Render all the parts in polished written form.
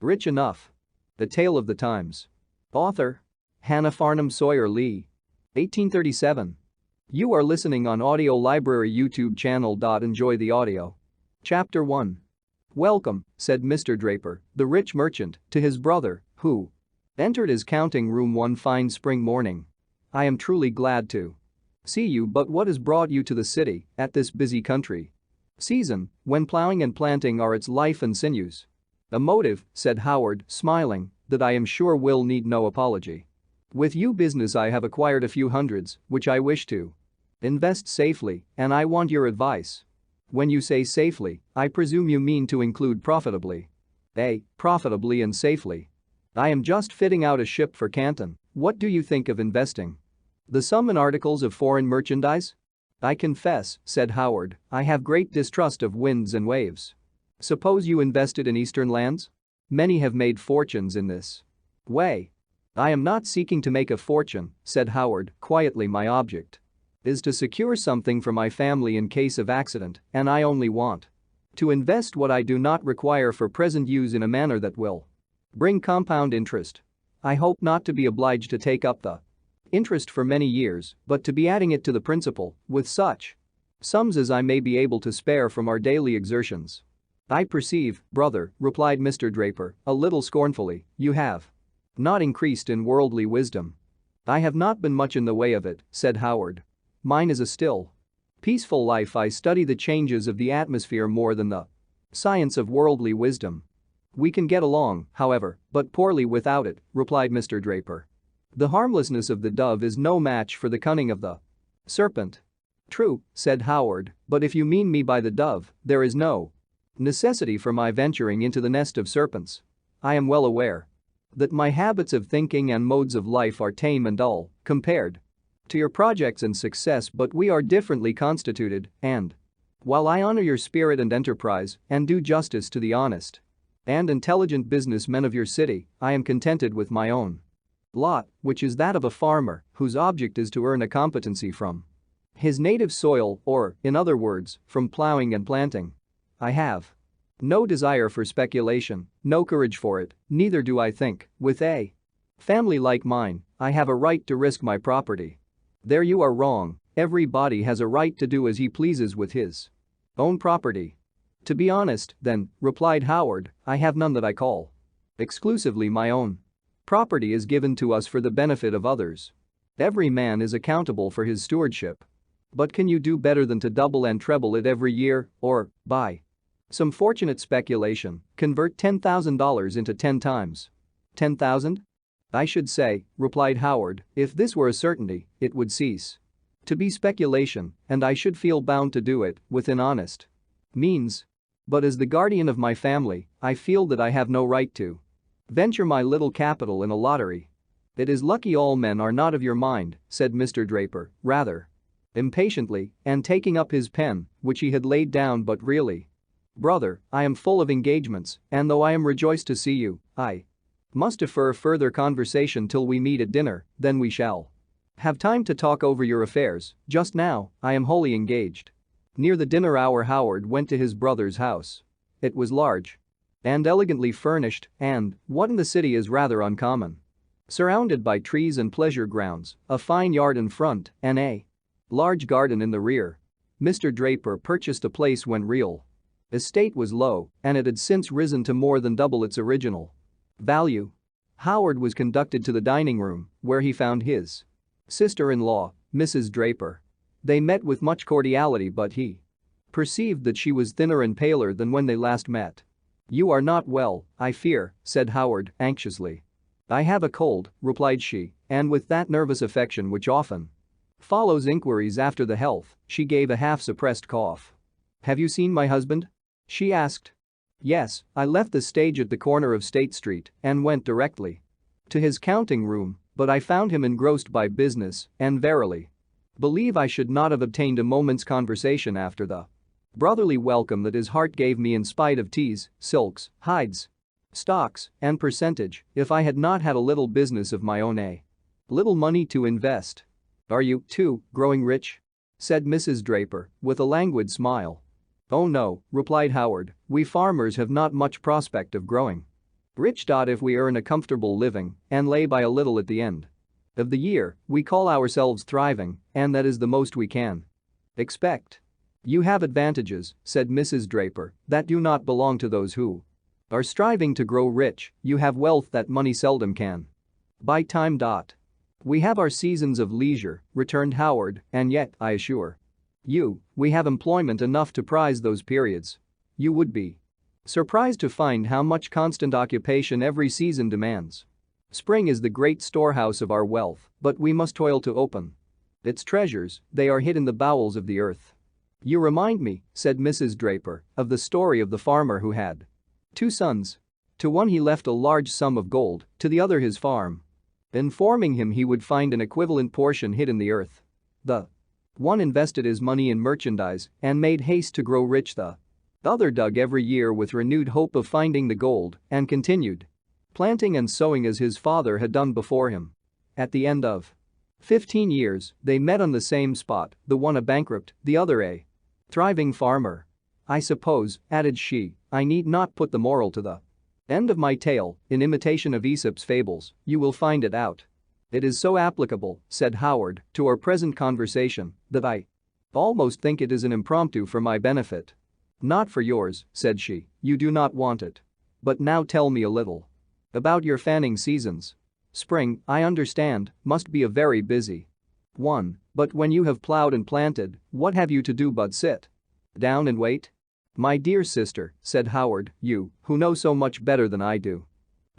Rich Enough. The Tale of the Times. Author. Hannah Farnham Sawyer Lee. 1837. You are listening on Audio Library YouTube channel. Enjoy the audio. Chapter 1. Welcome, said Mr. Draper, the rich merchant, to his brother, who entered his counting room one fine spring morning. I am truly glad to see you, but what has brought you to the city at this busy country season, when plowing and planting are its life and sinews? A motive, said Howard, smiling, that I am sure will need no apology. With you business I have acquired a few hundreds, which I wish to invest safely, and I want your advice. When you say safely, I presume you mean to include profitably. Profitably and safely. I am just fitting out a ship for Canton. What do you think of investing the sum in articles of foreign merchandise? I confess, said Howard, I have great distrust of winds and waves. Suppose you invested in Eastern lands? Many have made fortunes in this way. I am not seeking to make a fortune, said Howard, quietly. My object is to secure something for my family in case of accident, and I only want to invest what I do not require for present use in a manner that will bring compound interest. I hope not to be obliged to take up the interest for many years, but to be adding it to the principal with such sums as I may be able to spare from our daily exertions. I perceive, brother, replied Mr. Draper, a little scornfully, you have not increased in worldly wisdom. I have not been much in the way of it, said Howard. Mine is a still, peaceful life. I study the changes of the atmosphere more than the science of worldly wisdom. We can get along, however, but poorly without it, replied Mr. Draper. The harmlessness of the dove is no match for the cunning of the serpent. True, said Howard, but if you mean me by the dove, there is no necessity for my venturing into the nest of serpents. I am well aware that my habits of thinking and modes of life are tame and dull compared to your projects and success, but we are differently constituted, and while I honor your spirit and enterprise and do justice to the honest and intelligent businessmen of your city, I am contented with my own lot, which is that of a farmer whose object is to earn a competency from his native soil, or, in other words, from plowing and planting. I have no desire for speculation, no courage for it, neither do I think, with a family like mine, I have a right to risk my property. There you are wrong. Everybody has a right to do as he pleases with his own property. To be honest, then, replied Howard, I have none that I call exclusively my own. Property is given to us for the benefit of others. Every man is accountable for his stewardship. But can you do better than to double and treble it every year, or, by some fortunate speculation, convert $10,000 into 10 times 10,000? I should say, replied Howard, if this were a certainty, it would cease to be speculation, and I should feel bound to do it within honest means. But as the guardian of my family, I feel that I have no right to venture my little capital in a lottery. It is lucky all men are not of your mind, said Mr. Draper, rather impatiently, and taking up his pen, which he had laid down. But really, brother, I am full of engagements, and though I am rejoiced to see you, I must defer further conversation till we meet at dinner, then we shall have time to talk over your affairs. Just now, I am wholly engaged. Near the dinner hour Howard went to his brother's house. It was large and elegantly furnished, and, what in the city is rather uncommon, surrounded by trees and pleasure grounds, a fine yard in front, and a large garden in the rear. Mr. Draper purchased a place when real estate was low, and it had since risen to more than double its original value. Howard was conducted to the dining room, where he found his sister-in-law, Mrs. Draper. They met with much cordiality, but he perceived that she was thinner and paler than when they last met. You are not well, I fear, said Howard, anxiously. I have a cold, replied she, and with that nervous affection which often follows inquiries after the health, she gave a half-suppressed cough. Have you seen my husband? She asked. Yes, I left the stage at the corner of State Street and went directly to his counting room, but I found him engrossed by business, and verily believe I should not have obtained a moment's conversation after the brotherly welcome that his heart gave me, in spite of teas, silks, hides, stocks, and percentage, if I had not had a little business of my own, a little money to invest. Are you, too, growing rich? Said Mrs. Draper, with a languid smile. Oh no, replied Howard, we farmers have not much prospect of growing Rich. If we earn a comfortable living and lay by a little at the end of the year, we call ourselves thriving, and that is the most we can expect. You have advantages, said Mrs. Draper, that do not belong to those who are striving to grow rich. You have wealth that money seldom can buy. Time. We have our seasons of leisure, returned Howard, and yet, I assure you, we have employment enough to prize those periods. You would be surprised to find how much constant occupation every season demands. Spring is the great storehouse of our wealth, but we must toil to open its treasures. They are hid in the bowels of the earth. You remind me, said Mrs. Draper, of the story of the farmer who had 2 sons. To one he left a large sum of gold, to the other his farm, informing him he would find an equivalent portion hid in the earth. The one invested his money in merchandise and made haste to grow rich. The other dug every year with renewed hope of finding the gold and continued planting and sowing as his father had done before him. At the end of 15 years, they met on the same spot, the one a bankrupt, the other a thriving farmer. I suppose, added she, I need not put the moral to the end of my tale. In imitation of Aesop's fables, you will find it out. It is so applicable, said Howard, to our present conversation that I almost think it is an impromptu for my benefit. Not for yours, said she, you do not want it. But now tell me a little about your fanning seasons. Spring, I understand, must be a very busy one, but when you have plowed and planted, what have you to do but sit down and wait? My dear sister, said Howard, you, who know so much better than I do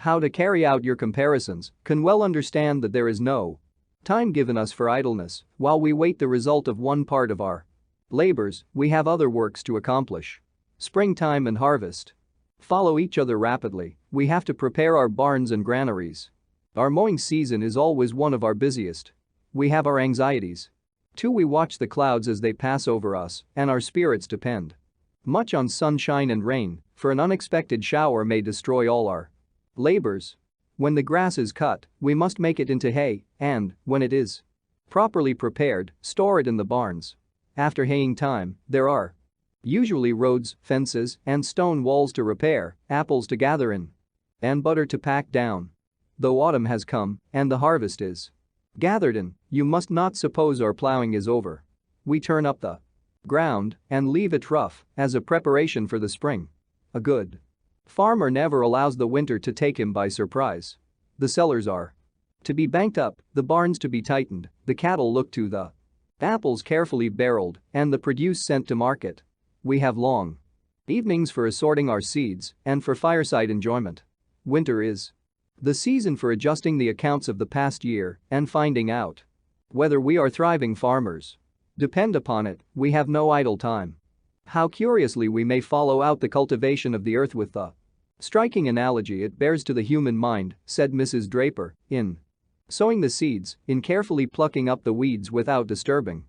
how to carry out your comparisons, can well understand that there is no time given us for idleness. While we wait the result of one part of our labors, we have other works to accomplish. Springtime and harvest follow each other rapidly. We have to prepare our barns and granaries. Our mowing season is always one of our busiest. We have our anxieties. Too, we watch the clouds as they pass over us, and our spirits depend much on sunshine and rain, for an unexpected shower may destroy all our labors. When the grass is cut, we must make it into hay, and, when it is properly prepared, store it in the barns. After haying time, there are usually roads, fences, and stone walls to repair, apples to gather in, and butter to pack down. Though autumn has come, and the harvest is gathered in, you must not suppose our plowing is over. We turn up the ground and leave it rough as a preparation for the spring. A good farmer never allows the winter to take him by surprise. The cellars are to be banked up, the barns to be tightened, the cattle looked to, the apples carefully barreled, and the produce sent to market. We have long evenings for assorting our seeds and for fireside enjoyment. Winter is the season for adjusting the accounts of the past year and finding out whether we are thriving farmers. Depend upon it, we have no idle time. How curiously we may follow out the cultivation of the earth with the striking analogy it bears to the human mind, said Mrs. Draper, in sowing the seeds, in carefully plucking up the weeds without disturbing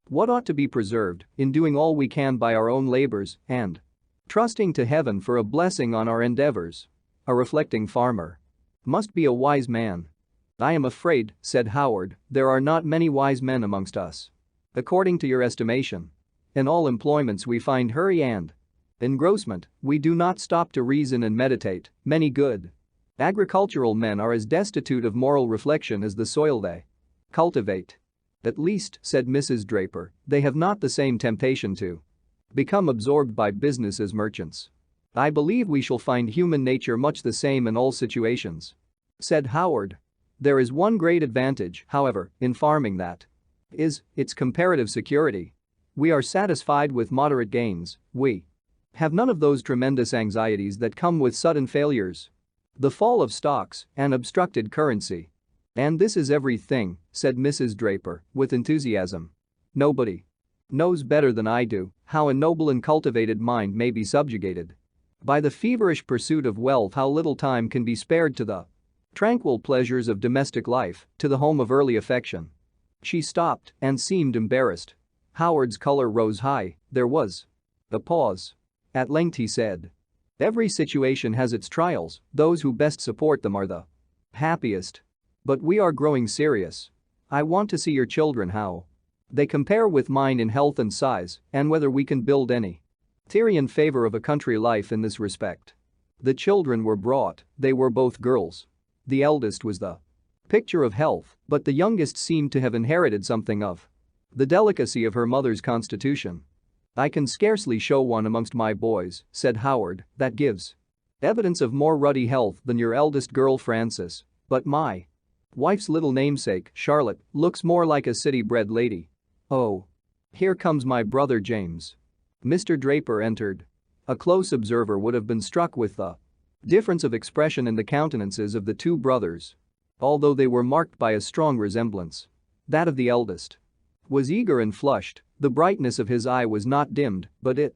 what ought to be preserved, in doing all we can by our own labors, and trusting to heaven for a blessing on our endeavors. A reflecting farmer must be a wise man. I am afraid, said Howard, there are not many wise men amongst us. According to your estimation. In all employments we find hurry and engrossment. We do not stop to reason and meditate. Many good agricultural men are as destitute of moral reflection as the soil they cultivate. At least, said Mrs. Draper, they have not the same temptation to become absorbed by business as merchants. I believe we shall find human nature much the same in all situations. Said Howard. There is one great advantage, however, in farming, that is, its comparative security. We are satisfied with moderate gains. We have none of those tremendous anxieties that come with sudden failures. The fall of stocks and obstructed currency. And this is everything, said Mrs. Draper, with enthusiasm. Nobody knows better than I do how a noble and cultivated mind may be subjugated by the feverish pursuit of wealth, how little time can be spared to the tranquil pleasures of domestic life, to the home of early affection. She stopped and seemed embarrassed. Howard's color rose high. There was a pause. At length he said, every situation has its trials, those who best support them are the happiest. But we are growing serious. I want to see your children, how they compare with mine in health and size, and whether we can build any theory in favor of a country life in this respect. The children were brought, they were both girls. The eldest was the picture of health, but the youngest seemed to have inherited something of the delicacy of her mother's constitution. "I can scarcely show one amongst my boys," said Howard, "that gives evidence of more ruddy health than your eldest girl Frances, but my wife's little namesake, Charlotte, looks more like a city-bred lady. Oh. Here comes my brother James." Mr. Draper entered. A close observer would have been struck with the difference of expression in the countenances of the two brothers. Although they were marked by a strong resemblance. That of the eldest was eager and flushed, the brightness of his eye was not dimmed, but it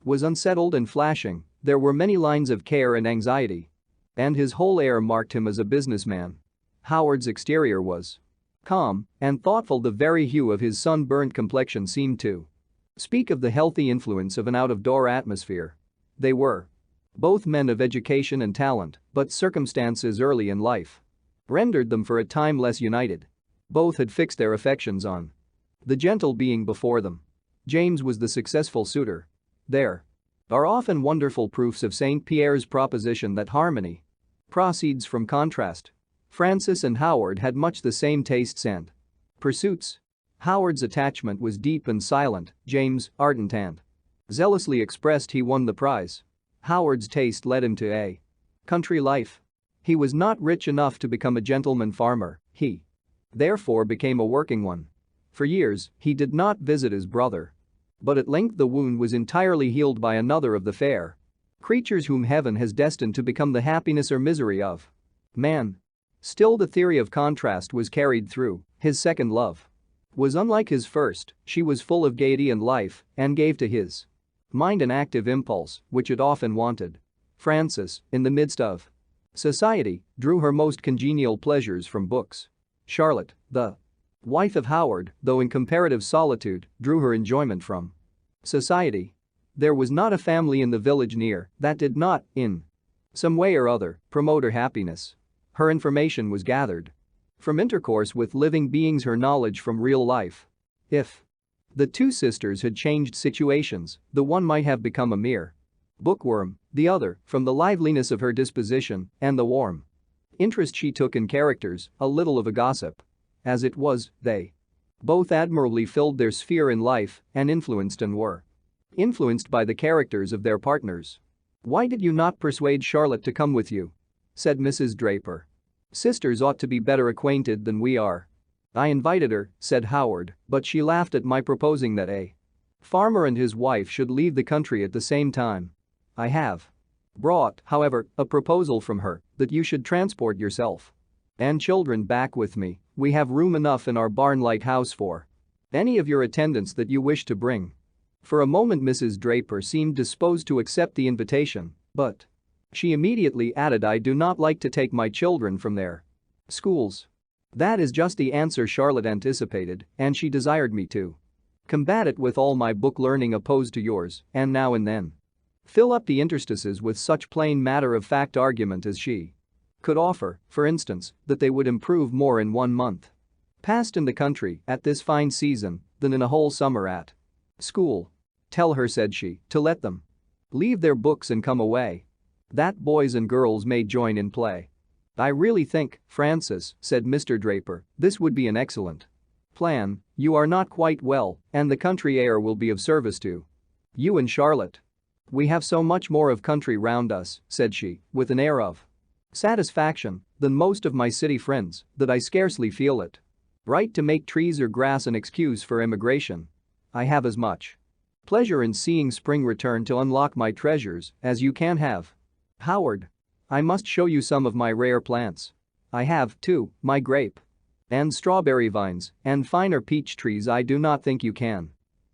was unsettled and flashing, there were many lines of care and anxiety. And his whole air marked him as a businessman. Howard's exterior was calm and thoughtful, the very hue of his sunburnt complexion seemed to speak of the healthy influence of an out-of-door atmosphere. They were both men of education and talent, but circumstances early in life rendered them for a time less united. Both had fixed their affections on the gentle being before them. James was the successful suitor. There are often wonderful proofs of St. Pierre's proposition that harmony proceeds from contrast. Frances and Howard had much the same tastes and pursuits. Howard's attachment was deep and silent, James, ardent and zealously expressed. He won the prize. Howard's taste led him to a country life. He was not rich enough to become a gentleman farmer, he therefore became a working one. For years, he did not visit his brother. But at length the wound was entirely healed by another of the fair creatures whom heaven has destined to become the happiness or misery of man. Still, the theory of contrast was carried through. His second love was unlike his first, she was full of gaiety and life and gave to his mind an active impulse which it often wanted. Frances, in the midst of society, drew her most congenial pleasures from books. Charlotte, the wife of Howard, though in comparative solitude, drew her enjoyment from society. There was not a family in the village near that did not, in some way or other, promote her happiness. Her information was gathered from intercourse with living beings, her knowledge from real life. If the two sisters had changed situations, the one might have become a mere bookworm, the other, from the liveliness of her disposition and the warm interest she took in characters, a little of a gossip. As it was, they both admirably filled their sphere in life and were influenced by the characters of their partners. "Why did you not persuade Charlotte to come with you?" said Mrs. Draper. "Sisters ought to be better acquainted than we are." "I invited her," said Howard, "but she laughed at my proposing that a farmer and his wife should leave the country at the same time. I have brought, however, a proposal from her that you should transport yourself and children back with me. We have room enough in our barn-like house for any of your attendants that you wish to bring." For a moment Mrs. Draper seemed disposed to accept the invitation, but she immediately added, "I do not like to take my children from their schools." That is just the answer Charlotte anticipated, and she desired me to combat it with all my book learning opposed to yours, and now and then fill up the interstices with such plain matter-of-fact argument as she could offer, for instance, that they would improve more in 1 month passed in the country at this fine season than in a whole summer at school. "Tell her," said she, "to let them leave their books and come away. That boys and girls may join in play." "I really think, Frances," said Mr. Draper, "this would be an excellent plan. You are not quite well, and the country air will be of service to you and Charlotte." "We have so much more of country round us," said she, with an air of satisfaction, "than most of my city friends, that I scarcely feel it right to make trees or grass an excuse for emigration. I have as much pleasure in seeing spring return to unlock my treasures as you can have. Howard, I must show you some of my rare plants. I have, too, my grape and strawberry vines and finer peach trees I do not think you can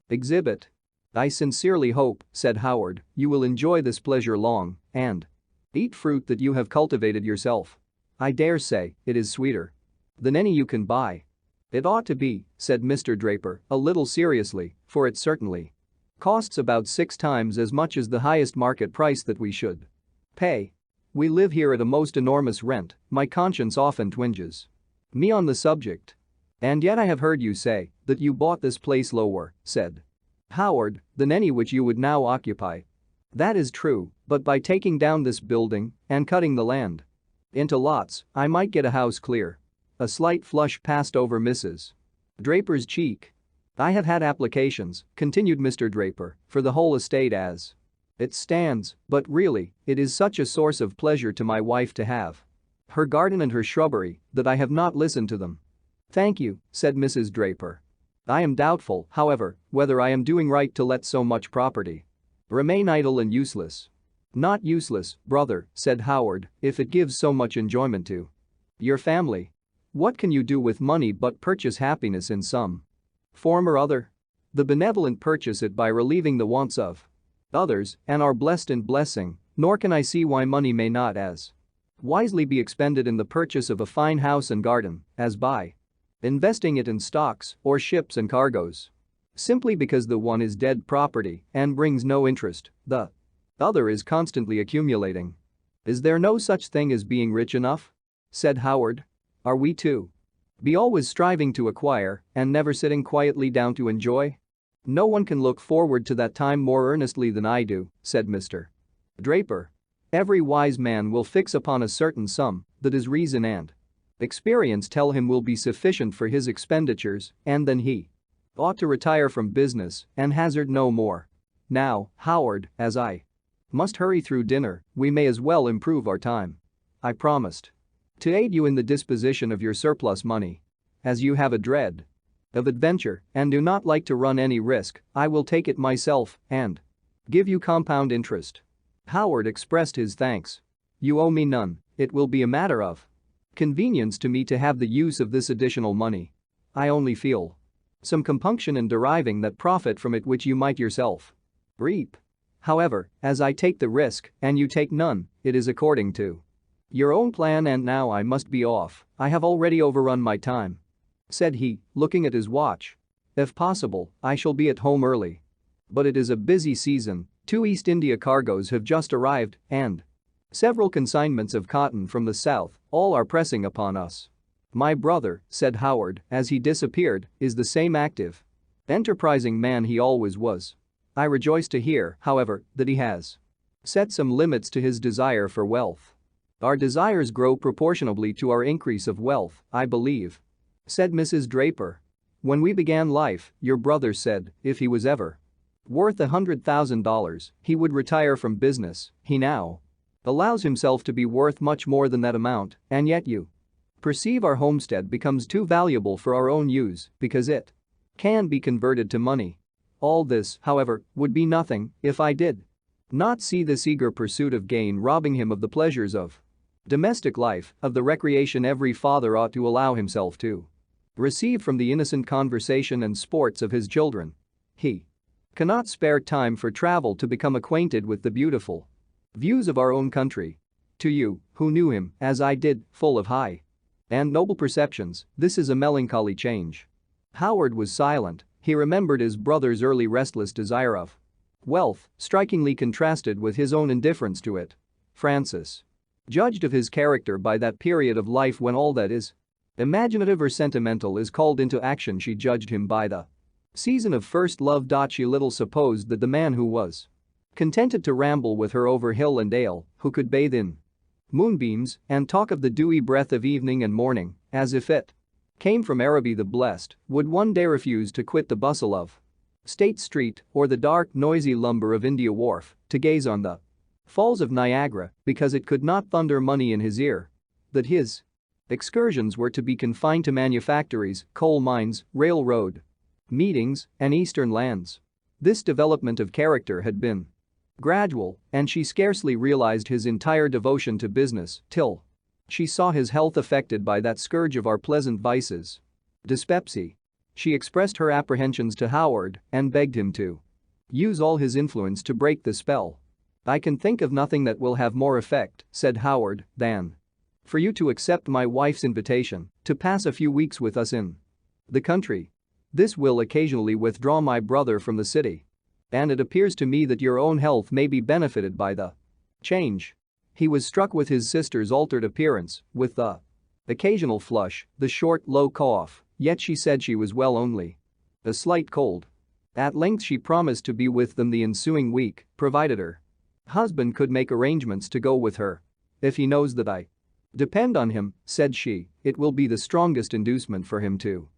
exhibit." "I sincerely hope," said Howard, "you will enjoy this pleasure long and eat fruit that you have cultivated yourself. I dare say it is sweeter than any you can buy." "It ought to be," said Mr. Draper, a little seriously, "for it certainly costs about 6 times as much as the highest market price that we should pay. We live here at a most enormous rent, my conscience often twinges me on the subject." "And yet I have heard you say that you bought this place lower," said Howard, "than any which you would now occupy." That is true, but by taking down this building and cutting the land into lots, I might get a house clear. A slight flush passed over Mrs. Draper's cheek. I have had applications, continued Mr. Draper, for the whole estate as it stands, but really, it is such a source of pleasure to my wife to have her garden and her shrubbery that I have not listened to them. Thank you, said Mrs. Draper. I am doubtful, however, whether I am doing right to let so much property remain idle and useless. Not useless, brother, said Howard, if it gives so much enjoyment to your family. What can you do with money but purchase happiness in some form or other? The benevolent purchase it by relieving the wants of others and are blessed in blessing, nor can I see why money may not as wisely be expended in the purchase of a fine house and garden as by investing it in stocks or ships and cargoes. Simply because the one is dead property and brings no interest, the other is constantly accumulating. Is there no such thing as being rich enough? Said Howard. Are we to be always striving to acquire and never sitting quietly down to enjoy? No one can look forward to that time more earnestly than I do, said Mr. Draper. Every wise man will fix upon a certain sum that his reason and experience tell him will be sufficient for his expenditures, and then he ought to retire from business and hazard no more. Now, Howard, as I must hurry through dinner, we may as well improve our time. I promised to aid you in the disposition of your surplus money. As you have a dread of adventure and do not like to run any risk, I will take it myself and give you compound interest. Howard expressed his thanks. You owe me none, it will be a matter of convenience to me to have the use of this additional money. I only feel some compunction in deriving that profit from it which you might yourself reap. However, as I take the risk and you take none, it is according to your own plan, and now I must be off. I have already overrun my time," said he, looking at his watch. "If possible, I shall be at home early. But it is a busy season, 2 East India cargoes have just arrived and several consignments of cotton from the south, all are pressing upon us." "My brother," said Howard as he disappeared, "is the same active, enterprising man he always was. I rejoice to hear, however, that he has set some limits to his desire for wealth. Our desires grow proportionably to our increase of wealth, I believe," said Mrs. Draper. "When we began life, your brother said, if he was ever worth $100,000, he would retire from business. He now allows himself to be worth much more than that amount, and yet you perceive our homestead becomes too valuable for our own use because it can be converted to money. All this, however, would be nothing if I did not see this eager pursuit of gain robbing him of the pleasures of domestic life, of the recreation every father ought to allow himself to receive from the innocent conversation and sports of his children. He cannot spare time for travel to become acquainted with the beautiful views of our own country. To you, who knew him, as I did, full of high and noble perceptions, this is a melancholy change." Howard was silent. He remembered his brother's early restless desire of wealth, strikingly contrasted with his own indifference to it. Francis judged of his character by that period of life when all that is imaginative or sentimental is called into action. She judged him by the season of first love. She little supposed that the man who was contented to ramble with her over hill and dale, who could bathe in moonbeams and talk of the dewy breath of evening and morning as if it came from Araby the blessed, would one day refuse to quit the bustle of State Street or the dark noisy lumber of India Wharf to gaze on the falls of Niagara because it could not thunder money in his ear. That his excursions were to be confined to manufactories, coal mines, railroad meetings, and eastern lands. This development of character had been gradual, and she scarcely realized his entire devotion to business till she saw his health affected by that scourge of our pleasant vices, dyspepsy. She expressed her apprehensions to Howard and begged him to use all his influence to break the spell. "I can think of nothing that will have more effect," said Howard, "than for you to accept my wife's invitation to pass a few weeks with us in the country. This will occasionally withdraw my brother from the city, and it appears to me that your own health may be benefited by the change." He was struck with his sister's altered appearance, with the occasional flush, the short, low cough, yet she said she was well, only a slight cold. At length she promised to be with them the ensuing week, provided her Husband could make arrangements to go with her. If he knows that I depend on him, said she, it will be the strongest inducement for him to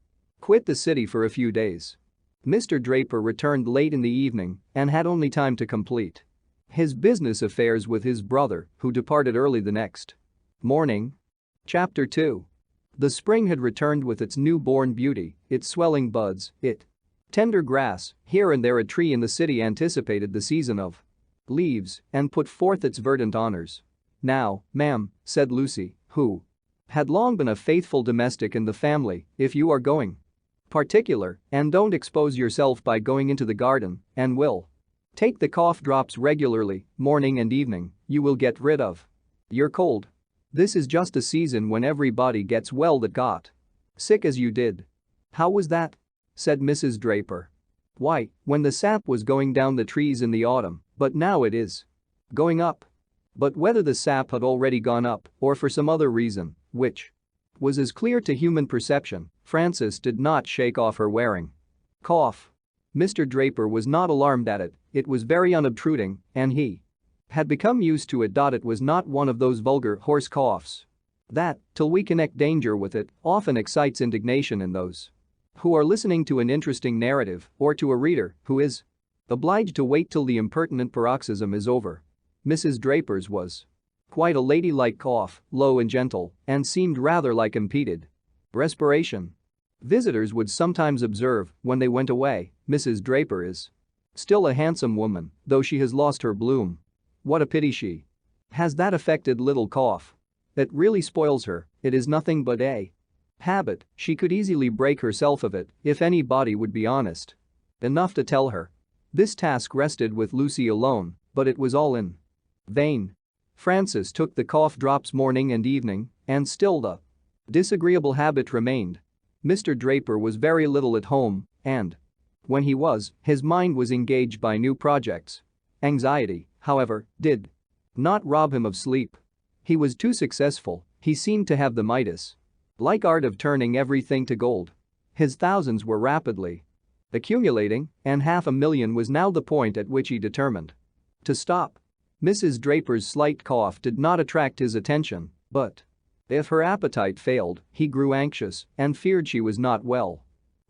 quit the city for a few days. Mr. Draper returned late in the evening and had only time to complete his business affairs with his brother, who departed early the next morning. Chapter 2. The spring had returned with its newborn beauty, its swelling buds, its tender grass. Here and there a tree in the city anticipated the season of leaves and put forth its verdant honors. "Now, ma'am," said Lucy, who had long been a faithful domestic in the family, "if you are going particular and don't expose yourself by going into the garden and will take the cough drops regularly, morning and evening, you will get rid of your cold. This is just a season when everybody gets well that got sick as you did." "How was that?" said Mrs. Draper. "Why, when the sap was going down the trees in the autumn, but now it is going up." But whether the sap had already gone up or for some other reason, which was as clear to human perception, Frances did not shake off her wearing cough. Mr. Draper was not alarmed at it, it was very unobtruding, and he had become used to it. It was not one of those vulgar horse coughs that, till we connect danger with it, often excites indignation in those who are listening to an interesting narrative or to a reader who is obliged to wait till the impertinent paroxysm is over. Mrs. Draper's was quite a ladylike cough, low and gentle, and seemed rather like impeded respiration. Visitors would sometimes observe, when they went away, "Mrs. Draper is still a handsome woman, though she has lost her bloom. What a pity she has that affected little cough. It really spoils her, it is nothing but a habit, she could easily break herself of it if anybody would be honest enough to tell her." This task rested with Lucy alone, but it was all in vain. Frances took the cough drops morning and evening, and still the disagreeable habit remained. Mr. Draper was very little at home, and when he was, his mind was engaged by new projects. Anxiety, however, did not rob him of sleep. He was too successful, he seemed to have the Midas-like art of turning everything to gold. His thousands were rapidly accumulating, and $500,000 was now the point at which he determined to stop. Mrs. Draper's slight cough did not attract his attention, but if her appetite failed, he grew anxious and feared she was not well.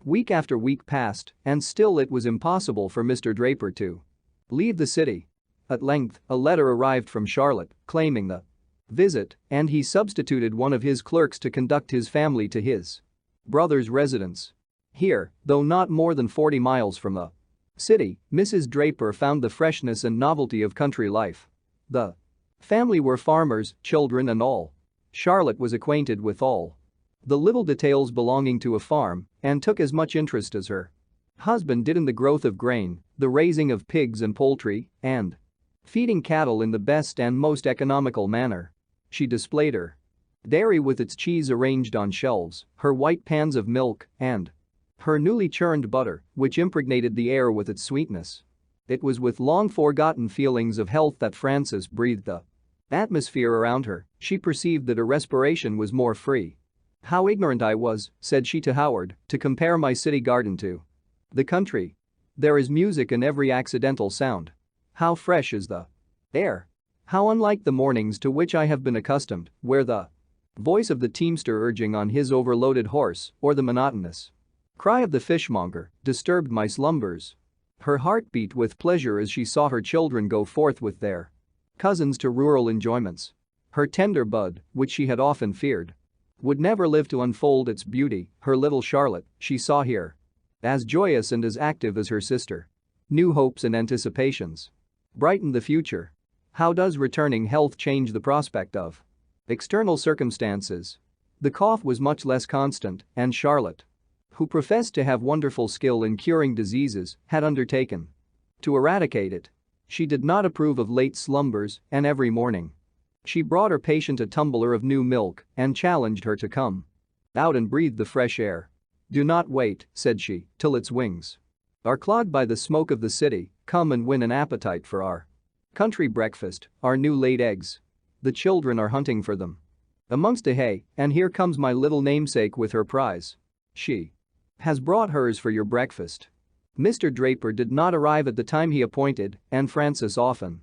Week after week passed, and still it was impossible for Mr. Draper to leave the city. At length, a letter arrived from Charlotte claiming the visit, and he substituted one of his clerks to conduct his family to his brother's residence. Here, though not more than 40 miles from the city, Mrs. Draper found the freshness and novelty of country life. The family were farmers, children and all. Charlotte was acquainted with all the little details belonging to a farm and took as much interest as her husband did in the growth of grain, the raising of pigs and poultry, and feeding cattle in the best and most economical manner. She displayed her dairy with its cheese arranged on shelves, her white pans of milk, and her newly churned butter, which impregnated the air with its sweetness. It was with long-forgotten feelings of health that Frances breathed the atmosphere around her. She perceived that her respiration was more free. "How ignorant I was," said she to Howard, "to compare my city garden to the country. There is music in every accidental sound. How fresh is the air. How unlike the mornings to which I have been accustomed, where the voice of the teamster urging on his overloaded horse or the monotonous cry of the fishmonger disturbed my slumbers." Her heart beat with pleasure as she saw her children go forth with their cousins to rural enjoyments. Her tender bud, which she had often feared would never live to unfold its beauty, her little Charlotte, she saw here as joyous and as active as her sister. New hopes and anticipations brightened the future. How does returning health change the prospect of external circumstances? The cough was much less constant, and Charlotte, who professed to have wonderful skill in curing diseases, had undertaken to eradicate it. She did not approve of late slumbers, and every morning she brought her patient a tumbler of new milk and challenged her to come out and breathe the fresh air. "Do not wait," said she, "till its wings are clogged by the smoke of the city. Come and win an appetite for our country breakfast, our new laid eggs. The children are hunting for them amongst the hay, and here comes my little namesake with her prize. She has brought hers for your breakfast." Mr. Draper did not arrive at the time he appointed, and Frances often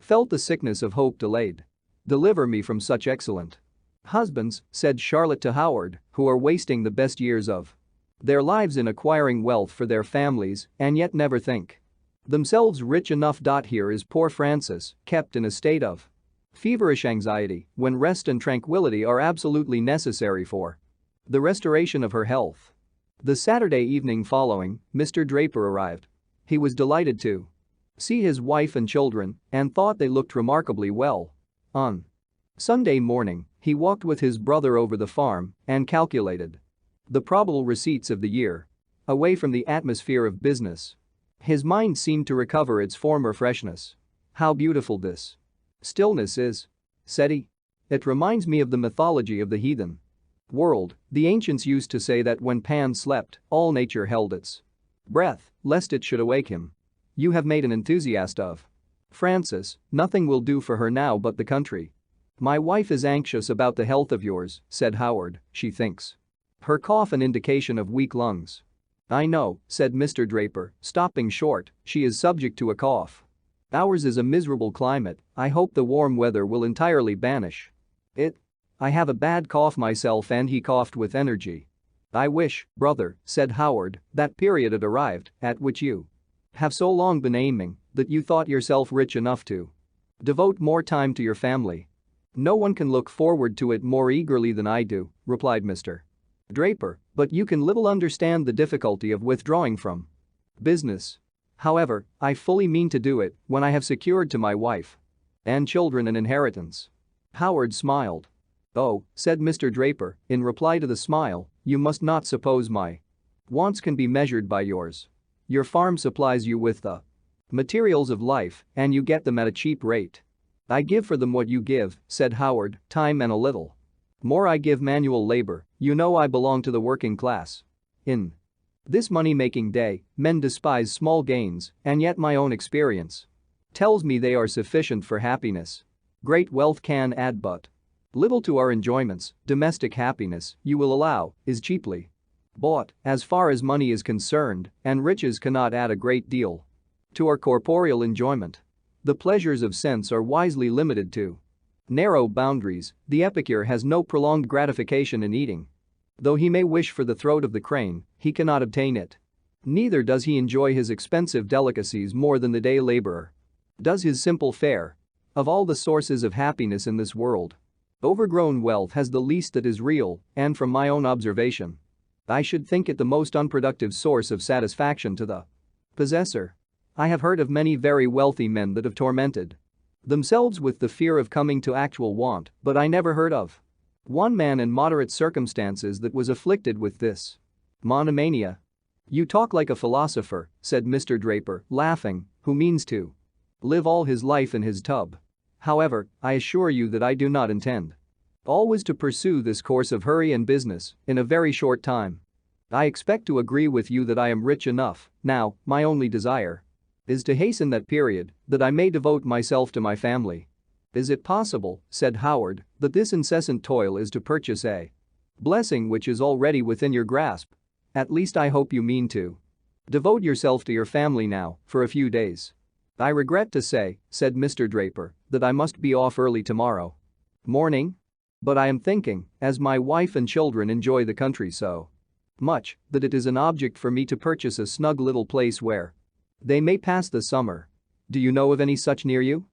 Felt the sickness of hope delayed. Deliver me from such excellent husbands, said Charlotte to Howard, who are wasting the best years of their lives in acquiring wealth for their families and yet never think themselves rich enough. Here is poor Frances, kept in a state of feverish anxiety when rest and tranquility are absolutely necessary for the restoration of her health. The Saturday evening following, Mr. Draper arrived. He was delighted to see his wife and children and thought they looked remarkably well. On Sunday morning, he walked with his brother over the farm and calculated the probable receipts of the year. Away from the atmosphere of business, his mind seemed to recover its former freshness. How beautiful this stillness is, said he. It reminds me of the mythology of the heathen world. The ancients used to say that when Pan slept, all nature held its breath, lest it should awake him. You have made an enthusiast of Frances. Nothing will do for her now but the country. My wife is anxious about the health of yours, said Howard. She thinks her cough an indication of weak lungs. I know, said Mr. Draper, stopping short, she is subject to a cough. Ours is a miserable climate. I hope the warm weather will entirely banish it. I have a bad cough myself, and he coughed with energy. I wish, brother, said Howard, that period had arrived at which you have so long been aiming, that you thought yourself rich enough to devote more time to your family. No one can look forward to it more eagerly than I do, replied Mr. Draper, but you can little understand the difficulty of withdrawing from business. However, I fully mean to do it when I have secured to my wife and children an inheritance. Howard smiled. Oh, said Mr. Draper, in reply to the smile, you must not suppose my wants can be measured by yours. Your farm supplies you with the materials of life and you get them at a cheap rate. I give for them what you give, said Howard, time and a little more. I give manual labor, you know I belong to the working class. In this money-making day, men despise small gains, and yet my own experience tells me they are sufficient for happiness. Great wealth can add but little to our enjoyments. Domestic happiness, you will allow, is cheaply bought as far as money is concerned, and riches cannot add a great deal to our corporeal enjoyment. The pleasures of sense are wisely limited to narrow boundaries. The epicure has no prolonged gratification in eating. Though he may wish for the throat of the crane, he cannot obtain it. Neither does he enjoy his expensive delicacies more than the day laborer does his simple fare. Of all the sources of happiness in this world, overgrown wealth has the least that is real, and from my own observation, I should think it the most unproductive source of satisfaction to the possessor. I have heard of many very wealthy men that have tormented themselves with the fear of coming to actual want, but I never heard of one man in moderate circumstances that was afflicted with this monomania. You talk like a philosopher, said Mr. Draper, laughing, who means to live all his life in his tub. However, I assure you that I do not intend always to pursue this course of hurry and business in a very short time. I expect to agree with you that I am rich enough now. My only desire is to hasten that period, that I may devote myself to my family. Is it possible, said Howard, that this incessant toil is to purchase a blessing which is already within your grasp? At least I hope you mean to devote yourself to your family now, for a few days. I regret to say, said Mr. Draper, that I must be off early tomorrow morning. But I am thinking, as my wife and children enjoy the country so much, that it is an object for me to purchase a snug little place where they may pass the summer. Do you know of any such near you?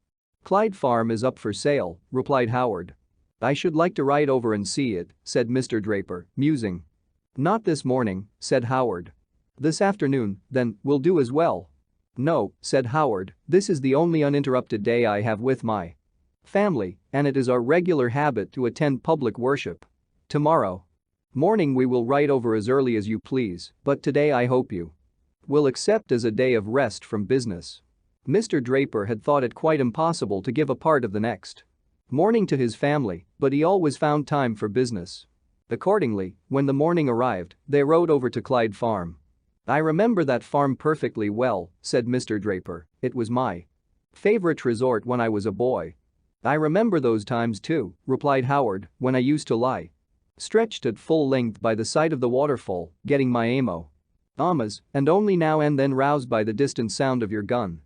Clyde Farm is up for sale, replied Howard. I should like to ride over and see it, said Mr. Draper, musing. Not this morning, said Howard. This afternoon, then, will do as well. No, said Howard, this is the only uninterrupted day I have with my family, and it is our regular habit to attend public worship. Tomorrow morning we will ride over as early as you please, but today I hope you will accept as a day of rest from business. Mr. Draper had thought it quite impossible to give a part of the next morning to his family, but he always found time for business. Accordingly, when the morning arrived, they rode over to Clyde Farm. I remember that farm perfectly well, said Mr. Draper. It was my favorite resort when I was a boy. I remember those times too, replied Howard, when I used to lie stretched at full length by the side of the waterfall, getting my amas, and only now and then roused by the distant sound of your gun,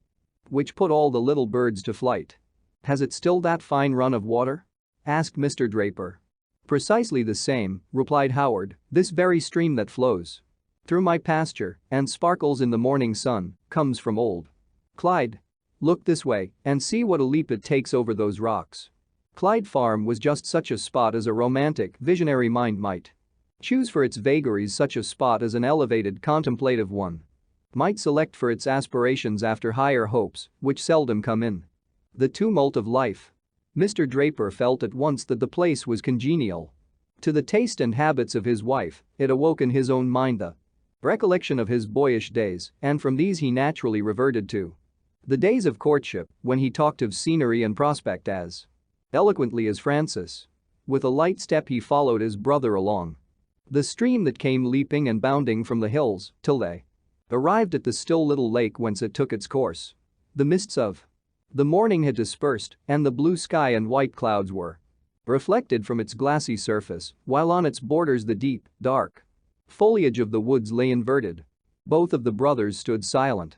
which put all the little birds to flight. Has it still that fine run of water? Asked Mr. Draper. Precisely the same, replied Howard, this very stream that flows through my pasture and sparkles in the morning sun comes from old Clyde. Look this way and see what a leap it takes over those rocks. Clyde Farm was just such a spot as a romantic, visionary mind might choose for its vagaries, such a spot as an elevated, contemplative one might select for its aspirations after higher hopes, which seldom come in the tumult of life. Mr. Draper felt at once that the place was congenial to the taste and habits of his wife. It awoke in his own mind the recollection of his boyish days, and from these he naturally reverted to the days of courtship when he talked of scenery and prospect as eloquently as Francis. With a light step he followed his brother along the stream that came leaping and bounding from the hills till they arrived at the still little lake whence it took its course. The mists of the morning had dispersed and the blue sky and white clouds were reflected from its glassy surface, while on its borders the deep, dark foliage of the woods lay inverted. Both of the brothers stood silent.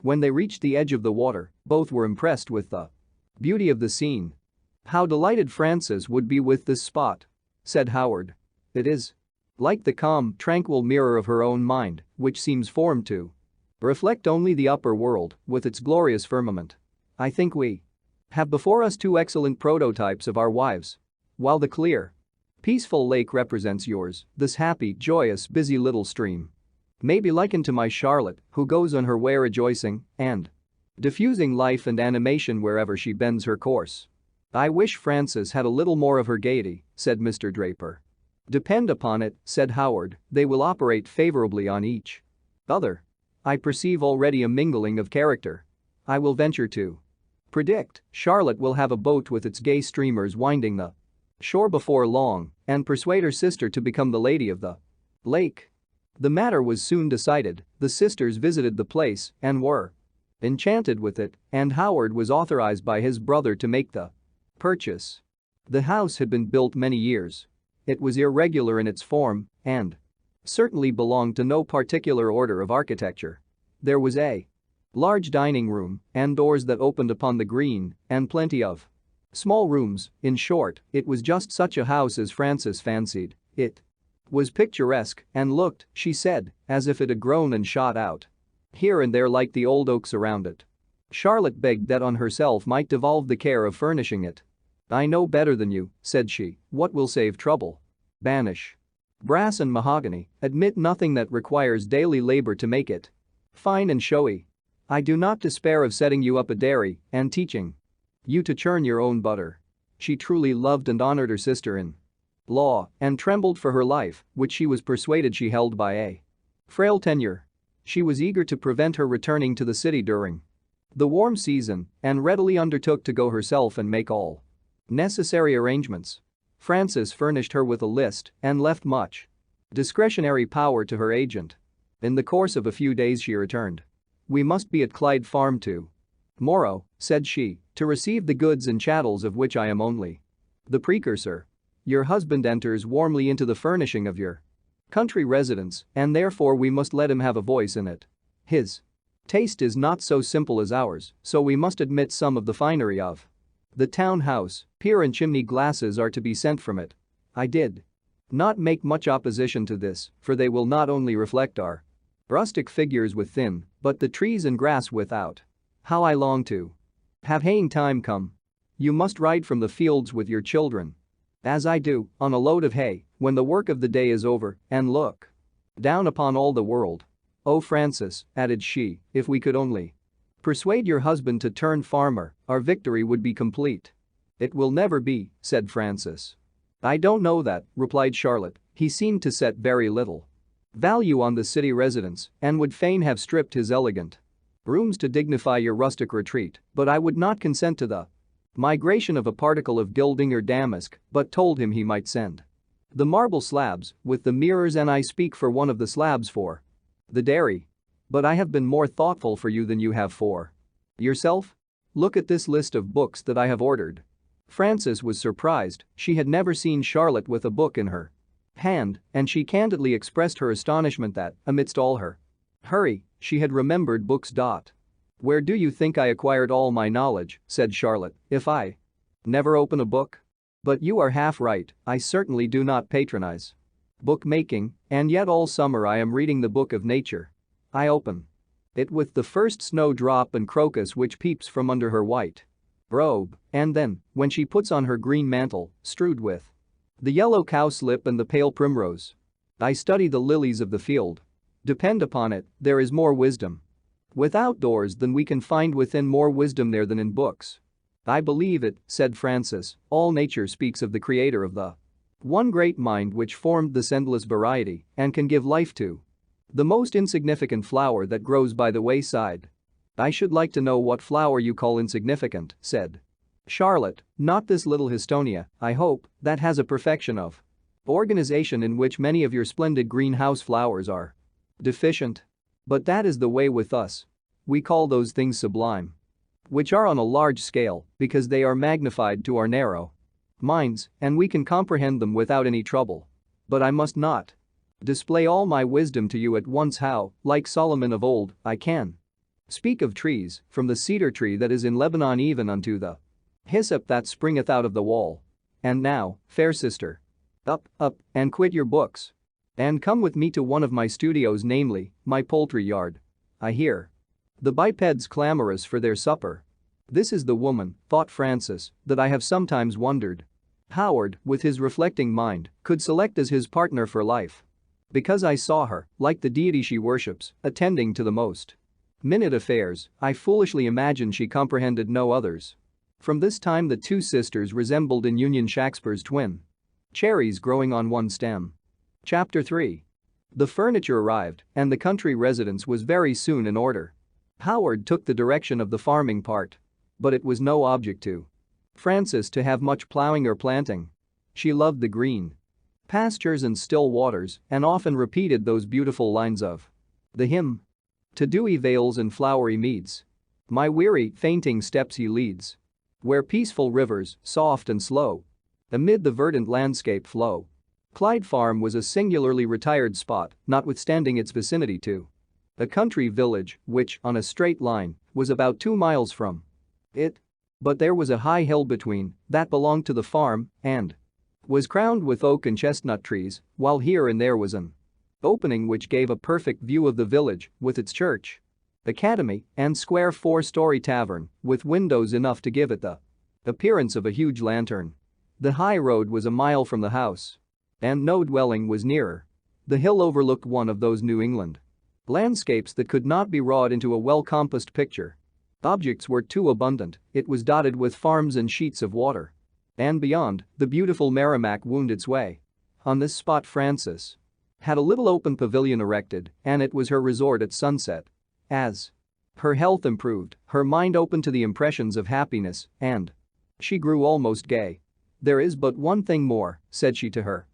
When they reached the edge of the water, both were impressed with the beauty of the scene. How delighted Frances would be with this spot, said Howard. It is like the calm, tranquil mirror of her own mind, which seems formed to reflect only the upper world with its glorious firmament. I think we have before us two excellent prototypes of our wives. While the clear, peaceful lake represents yours, this happy, joyous, busy little stream may be likened to my Charlotte, who goes on her way rejoicing and diffusing life and animation wherever she bends her course. I wish Frances had a little more of her gaiety, said Mr. Draper. Depend upon it, said Howard, they will operate favorably on each other. I perceive already a mingling of character. I will venture to predict Charlotte will have a boat with its gay streamers winding the shore before long and persuade her sister to become the lady of the lake. The matter was soon decided. The sisters visited the place and were enchanted with it, and Howard was authorized by his brother to make the purchase. The house had been built many years. It was irregular in its form and certainly belonged to no particular order of architecture. There was a large dining room and doors that opened upon the green and plenty of small rooms. In short, it was just such a house as Frances fancied. It was picturesque and looked, she said, as if it had grown and shot out here and there like the old oaks around it. Charlotte begged that on herself might devolve the care of furnishing it. I know better than you, said she, what will save trouble? Banish brass and mahogany, admit nothing that requires daily labor to make it fine and showy. I do not despair of setting you up a dairy and teaching you to churn your own butter. She truly loved and honored her sister-in-law and trembled for her life, which she was persuaded she held by a frail tenure. She was eager to prevent her returning to the city during the warm season and readily undertook to go herself and make all necessary arrangements. Frances furnished her with a list and left much discretionary power to her agent. In the course of a few days she returned. We must be at Clyde Farm tomorrow, said she, to receive the goods and chattels of which I am only the precursor. Your husband enters warmly into the furnishing of your country residence, and therefore we must let him have a voice in it. His taste is not so simple as ours, so we must admit some of the finery of the townhouse. Pier and chimney glasses are to be sent from it. I did not make much opposition to this, for they will not only reflect our rustic figures within, but the trees and grass without. How I long to have haying time come. You must ride from the fields with your children, as I do, on a load of hay, when the work of the day is over, and look down upon all the world. Oh, Frances, added she, if we could only persuade your husband to turn farmer, our victory would be complete. It will never be, said Frances. I don't know that, replied Charlotte. He seemed to set very little value on the city residence and would fain have stripped his elegant rooms to dignify your rustic retreat, but I would not consent to the migration of a particle of gilding or damask, but told him he might send the marble slabs with the mirrors, and I speak for one of the slabs for the dairy. But I have been more thoughtful for you than you have for yourself. Look at this list of books that I have ordered. Frances was surprised. She had never seen Charlotte with a book in her hand, and she candidly expressed her astonishment that, amidst all her hurry, she had remembered books. "Where do you think I acquired all my knowledge," said Charlotte, "if I never open a book? But you are half right, I certainly do not patronize bookmaking, and yet all summer I am reading the book of nature. I open it with the first snowdrop and crocus which peeps from under her white robe, and then, when she puts on her green mantle, strewed with the yellow cowslip and the pale primrose, I study the lilies of the field. Depend upon it, there is more wisdom without doors than we can find within, more wisdom there than in books." "I believe it," said Francis, "all nature speaks of the creator of the one great mind which formed this endless variety and can give life to the most insignificant flower that grows by the wayside." "I should like to know what flower you call insignificant," said Charlotte, "not this little Histonia, I hope, that has a perfection of organization in which many of your splendid greenhouse flowers are deficient. But that is the way with us. We call those things sublime which are on a large scale because they are magnified to our narrow minds and we can comprehend them without any trouble. But I must not display all my wisdom to you at once how, like Solomon of old, I can speak of trees, from the cedar tree that is in Lebanon even unto the hyssop that springeth out of the wall. And now, fair sister, up, and quit your books. And come with me to one of my studios, namely, my poultry yard. I hear the bipeds clamorous for their supper. This is the woman," thought Francis, "that I have sometimes wondered Howard, with his reflecting mind, could select as his partner for life. Because I saw her, like the deity she worships, attending to the most minute affairs, I foolishly imagined she comprehended no others." From this time the two sisters resembled in union Shakespeare's twin cherries growing on one stem. Chapter 3. The furniture arrived, and the country residence was very soon in order. Howard took the direction of the farming part. But it was no object to Frances to have much plowing or planting. She loved the green pastures and still waters and often repeated those beautiful lines of the hymn. To dewy vales and flowery meads my weary, fainting steps he leads. Where peaceful rivers, soft and slow, amid the verdant landscape flow. Clyde Farm was a singularly retired spot, notwithstanding its vicinity to a country village which, on a straight line, was about 2 miles from it. But there was a high hill between that belonged to the farm and was crowned with oak and chestnut trees, while here and there was an opening which gave a perfect view of the village with its church, academy, and square 4-story tavern with windows enough to give it the appearance of a huge lantern. The high road was a mile from the house. And no dwelling was nearer. The hill overlooked one of those New England landscapes that could not be wrought into a well-compassed picture. Objects were too abundant, it was dotted with farms and sheets of water. And beyond, the beautiful Merrimack wound its way. On this spot Frances had a little open pavilion erected, and it was her resort at sunset. As her health improved, her mind opened to the impressions of happiness, and she grew almost gay. "There is but one thing more," said she to her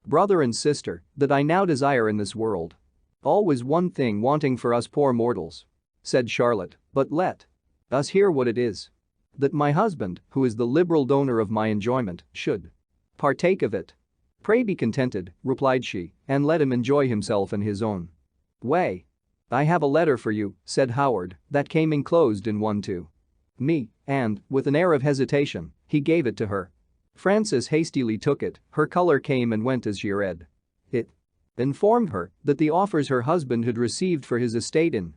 brother and sister, "that I now desire in this world. Always one thing wanting for us poor mortals," said Charlotte, "but let us hear what it is. That my husband, who is the liberal donor of my enjoyment, should partake of it." "Pray be contented," replied she, "and let him enjoy himself in his own way." "I have a letter for you," said Howard, "that came enclosed in one to me," and, with an air of hesitation, he gave it to her. Frances hastily took it, her color came and went as she read. It informed her that the offers her husband had received for his estate in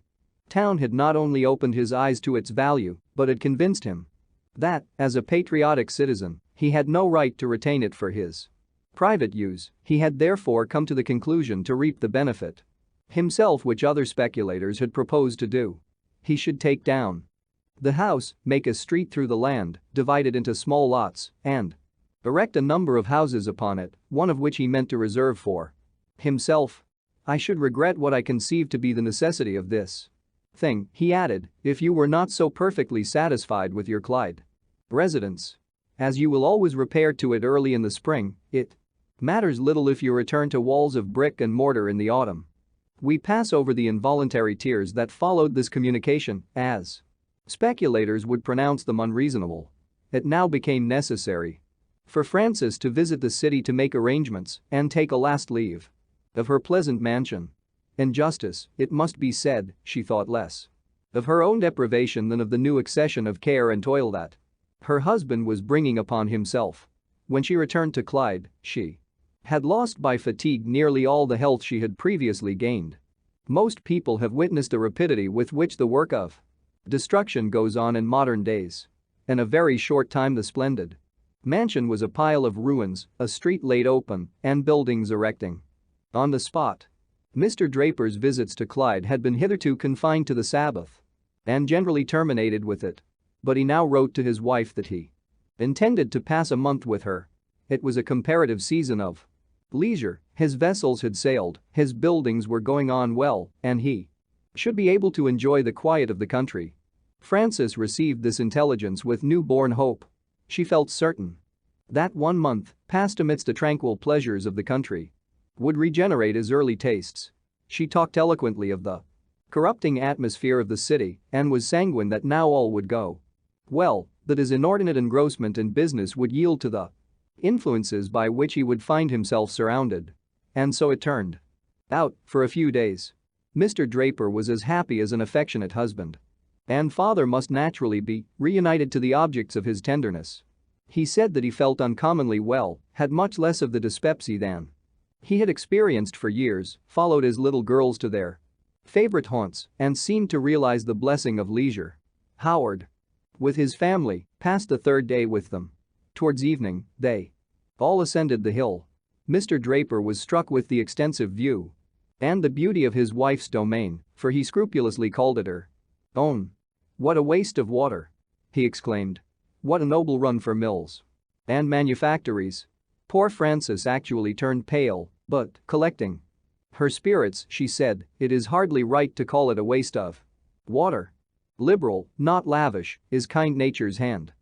town had not only opened his eyes to its value, but had convinced him that, as a patriotic citizen, he had no right to retain it for his private use. He had therefore come to the conclusion to reap the benefit himself which other speculators had proposed to do. He should take down the house, make a street through the land, divide it into small lots, and erect a number of houses upon it, one of which he meant to reserve for himself. "I should regret what I conceive to be the necessity of this thing," he added, "if you were not so perfectly satisfied with your Clyde residence. As you will always repair to it early in the spring, it matters little if you return to walls of brick and mortar in the autumn." We pass over the involuntary tears that followed this communication, as speculators would pronounce them unreasonable. It now became necessary for Frances to visit the city to make arrangements and take a last leave of her pleasant mansion. In justice, it must be said, she thought less of her own deprivation than of the new accession of care and toil that her husband was bringing upon himself. When she returned to Clyde, she had lost by fatigue nearly all the health she had previously gained. Most people have witnessed the rapidity with which the work of destruction goes on in modern days. In a very short time the splendid mansion was a pile of ruins, a street laid open, and buildings erecting on the spot. Mr. Draper's visits to Clyde had been hitherto confined to the Sabbath and generally terminated with it. But he now wrote to his wife that he intended to pass a month with her. It was a comparative season of leisure, his vessels had sailed, his buildings were going on well, and he should be able to enjoy the quiet of the country. Frances received this intelligence with new-born hope. She felt certain that 1 month, passed amidst the tranquil pleasures of the country, would regenerate his early tastes. She talked eloquently of the corrupting atmosphere of the city and was sanguine that now all would go well, that his inordinate engrossment in business would yield to the influences by which he would find himself surrounded. And so it turned out. For a few days, Mr. Draper was as happy as an affectionate husband and father must naturally be, reunited to the objects of his tenderness. He said that he felt uncommonly well, had much less of the dyspepsy than he had experienced for years, followed his little girls to their favorite haunts, and seemed to realize the blessing of leisure. Howard, with his family, passed the third day with them. Towards evening, they all ascended the hill. Mr. Draper was struck with the extensive view and the beauty of his wife's domain, for he scrupulously called it her own. "What a waste of water!" he exclaimed. "What a noble run for mills and manufactories." Poor Frances actually turned pale, but, collecting her spirits, she said, "It is hardly right to call it a waste of water. Liberal, not lavish, is kind nature's hand."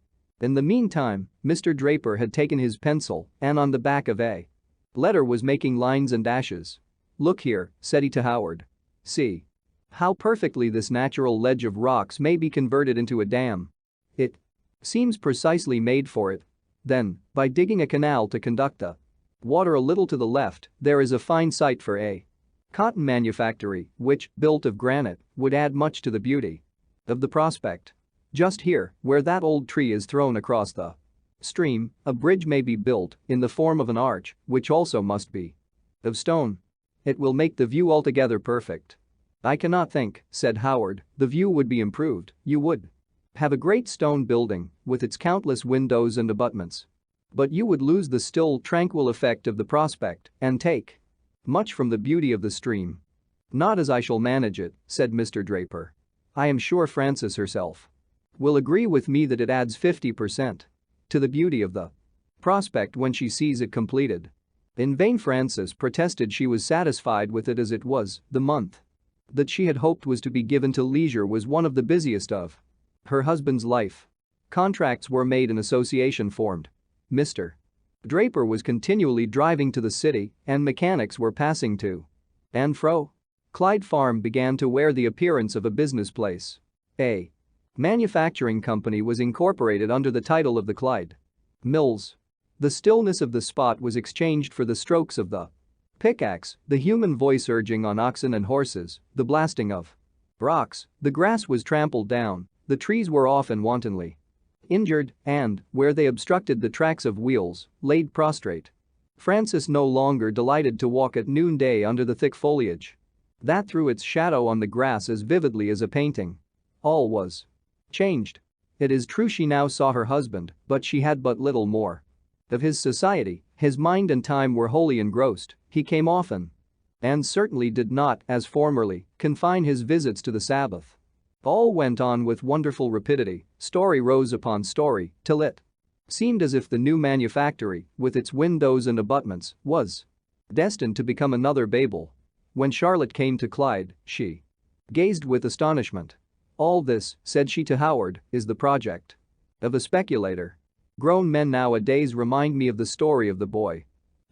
In the meantime, Mr. Draper had taken his pencil and on the back of a letter was making lines and dashes. "Look here," said he to Howard. "See how perfectly this natural ledge of rocks may be converted into a dam. It seems precisely made for it. Then, by digging a canal to conduct the water a little to the left, there is a fine site for a cotton manufactory, which, built of granite, would add much to the beauty of the prospect. Just here, where that old tree is thrown across the stream, a bridge may be built in the form of an arch, which also must be of stone. It will make the view altogether perfect." "I cannot think," said Howard, "the view would be improved. You would have a great stone building with its countless windows and abutments. But you would lose the still, tranquil effect of the prospect and take much from the beauty of the stream." "Not as I shall manage it," said Mr. Draper. "I am sure Frances herself will agree with me that it adds 50% to the beauty of the prospect when she sees it completed." In vain Frances protested she was satisfied with it as it was. The month that she had hoped was to be given to leisure was one of the busiest of her husband's life. Contracts were made and association formed. Mr. Draper was continually driving to the city and mechanics were passing to and fro. Clyde Farm began to wear the appearance of a business place. A manufacturing company was incorporated under the title of the Clyde Mills. The stillness of the spot was exchanged for the strokes of the pickaxe, the human voice urging on oxen and horses, the blasting of rocks. The grass was trampled down, the trees were often wantonly injured and, where they obstructed the tracks of wheels, laid prostrate. Frances no longer delighted to walk at noonday under the thick foliage that threw its shadow on the grass as vividly as a painting. All was changed. It is true she now saw her husband, but she had but little more of his society. His mind and time were wholly engrossed. He came often and certainly did not, as formerly, confine his visits to the Sabbath. All went on with wonderful rapidity, story rose upon story, till it seemed as if the new manufactory, with its windows and abutments, was destined to become another Babel. When Charlotte came to Clyde, she gazed with astonishment. "All this," said she to Howard, "is the project of a speculator. Grown men nowadays remind me of the story of the boy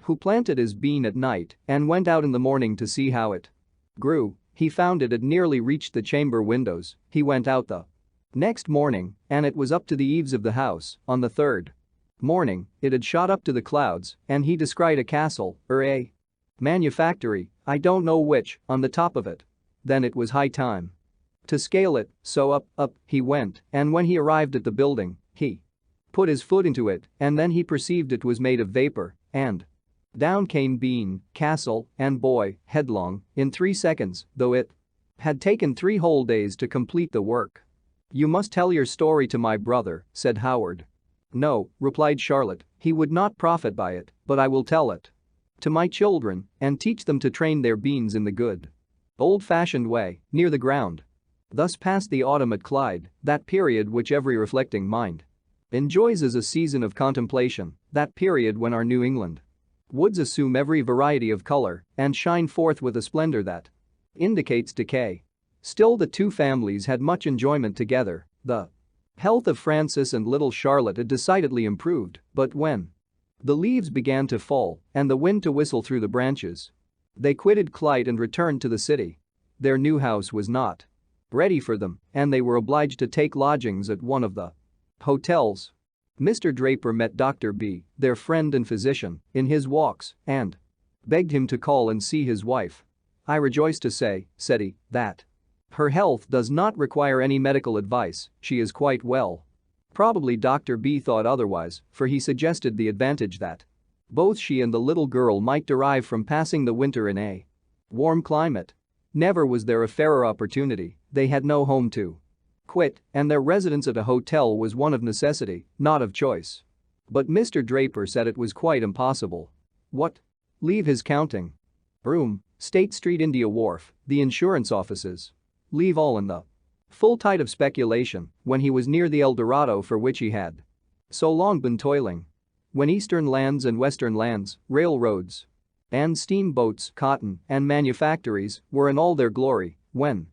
who planted his bean at night and went out in the morning to see how it grew. He found it had nearly reached the chamber windows. He went out the next morning and it was up to the eaves of the house. On the third morning, it had shot up to the clouds and he descried a castle, or a manufactory, I don't know which, on the top of it. Then it was high time To scale it, so up he went, and when he arrived at the building, he put his foot into it, and then he perceived it was made of vapor, and down came bean, castle, and boy, headlong, in 3 seconds, though it had taken 3 whole days to complete the work. "You must tell your story to my brother," said Howard. "No," replied Charlotte, "he would not profit by it, but I will tell it to my children and teach them to train their beans in the good old-fashioned way, near the ground." Thus passed the autumn at Clyde, that period which every reflecting mind enjoys as a season of contemplation, that period when our New England woods assume every variety of color and shine forth with a splendor that indicates decay. Still, the two families had much enjoyment together. The health of Francis and little Charlotte had decidedly improved, but when the leaves began to fall and the wind to whistle through the branches, they quitted Clyde and returned to the city. Their new house was not ready for them, and they were obliged to take lodgings at one of the hotels. Mr. Draper met Dr. B, their friend and physician, in his walks and begged him to call and see his wife. "I rejoice to say," said he, "that her health does not require any medical advice, she is quite well." Probably Dr. B thought otherwise, for he suggested the advantage that both she and the little girl might derive from passing the winter in a warm climate. Never was there a fairer opportunity. They had no home to quit, and their residence at a hotel was one of necessity, not of choice. But Mr. Draper said it was quite impossible. What? Leave his counting room, State Street, India Wharf, the insurance offices. Leave all in the full tide of speculation when he was near the El Dorado for which he had so long been toiling. When eastern lands and western lands, railroads and steamboats, cotton and manufactories were in all their glory, when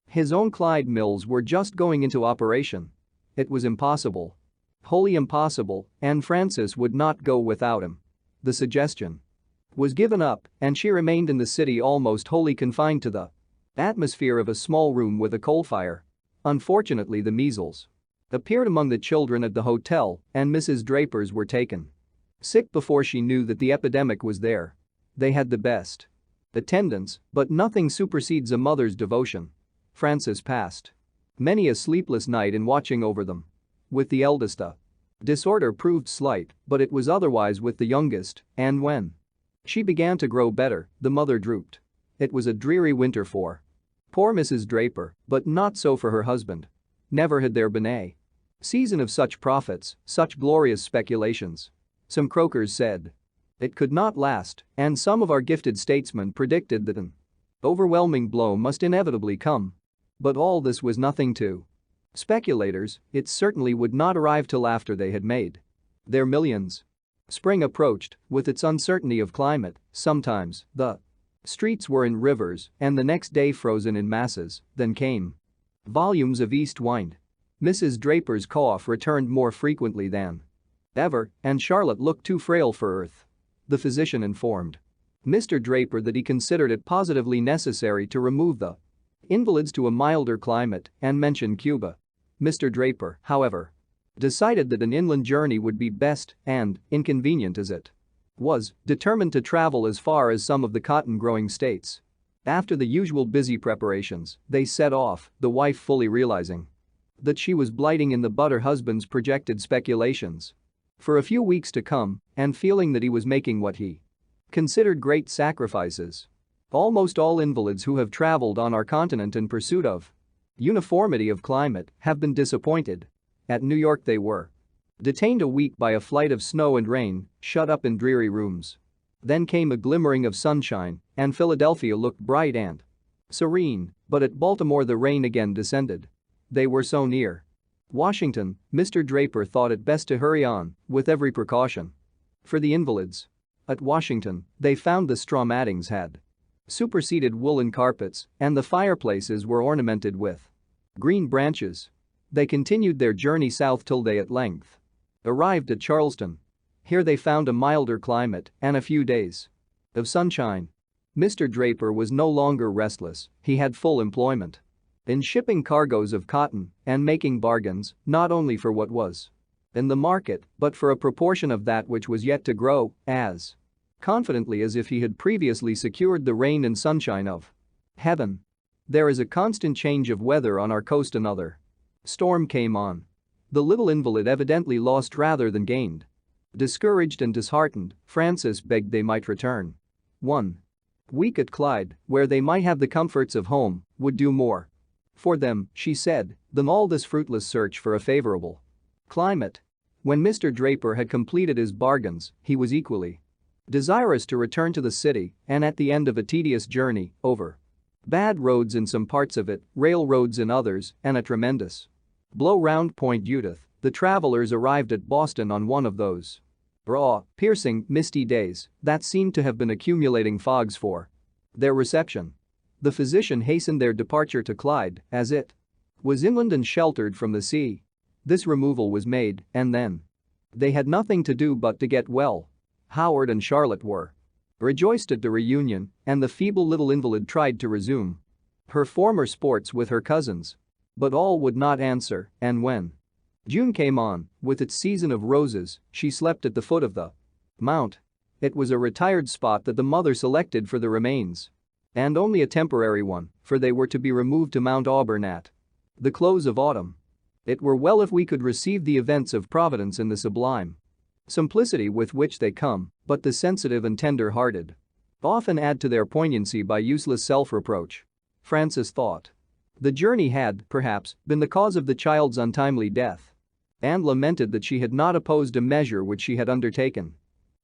his own Clyde mills were just going into operation. It was impossible. Wholly impossible, and Frances would not go without him. The suggestion was given up, and she remained in the city almost wholly confined to the atmosphere of a small room with a coal fire. Unfortunately, the measles appeared among the children at the hotel, and Mrs. Draper's were taken sick before she knew that the epidemic was there. They had the best attendance, but nothing supersedes a mother's devotion. Frances passed many a sleepless night in watching over them. With the eldest, the disorder proved slight, but it was otherwise with the youngest, and when she began to grow better, the mother drooped. It was a dreary winter for poor Mrs. Draper, but not so for her husband. Never had there been a season of such profits, such glorious speculations. Some croakers said it could not last, and some of our gifted statesmen predicted that an overwhelming blow must inevitably come. But all this was nothing to speculators. It certainly would not arrive till after they had made their millions. Spring approached, with its uncertainty of climate. Sometimes the streets were in rivers and the next day frozen in masses. Then came volumes of east wind. Mrs. Draper's cough returned more frequently than ever, and Charlotte looked too frail for earth. The physician informed Mr. Draper that he considered it positively necessary to remove the invalids to a milder climate and mentioned Cuba. Mr. Draper, however, decided that an inland journey would be best and, inconvenient as it was, determined to travel as far as some of the cotton-growing states. After the usual busy preparations, they set off, the wife fully realizing that she was blighting in the bud her husband's projected speculations for a few weeks to come, and feeling that he was making what he considered great sacrifices. Almost all invalids who have traveled on our continent in pursuit of uniformity of climate have been disappointed. At New York they were detained a week by a flight of snow and rain, shut up in dreary rooms. Then came a glimmering of sunshine, and Philadelphia looked bright and serene, but at Baltimore the rain again descended. They were so near Washington, Mr. Draper thought it best to hurry on, with every precaution. For the invalids at Washington, they found the straw mattings had superseded woolen carpets, and the fireplaces were ornamented with green branches. They continued their journey south till they at length arrived at Charleston. Here they found a milder climate and a few days of sunshine. Mr. Draper was no longer restless. He had full employment in shipping cargoes of cotton and making bargains, not only for what was in the market, but for a proportion of that which was yet to grow, as confidently as if he had previously secured the rain and sunshine of heaven. There is a constant change of weather on our coast. Another storm came on. The little invalid evidently lost rather than gained. Discouraged and disheartened, Frances begged they might return. 1 week at Clyde, where they might have the comforts of home, would do more for them, she said, than all this fruitless search for a favorable climate. When Mr. Draper had completed his bargains, he was equally desirous to return to the city, and at the end of a tedious journey, over bad roads in some parts of it, railroads in others, and a tremendous blow round Point Judith, the travelers arrived at Boston on one of those raw, piercing, misty days that seemed to have been accumulating fogs for their reception. The physician hastened their departure to Clyde, as it was inland and sheltered from the sea. This removal was made, and then they had nothing to do but to get well. Howard and Charlotte were rejoiced at the reunion, and the feeble little invalid tried to resume her former sports with her cousins. But all would not answer, and when June came on, with its season of roses, she slept at the foot of the mount. It was a retired spot that the mother selected for the remains. And only a temporary one, for they were to be removed to Mount Auburn at the close of autumn. It were well if we could receive the events of Providence in the sublime simplicity with which they come, but the sensitive and tender-hearted often add to their poignancy by useless self-reproach. Frances thought the journey had, perhaps, been the cause of the child's untimely death, and lamented that she had not opposed a measure which she had undertaken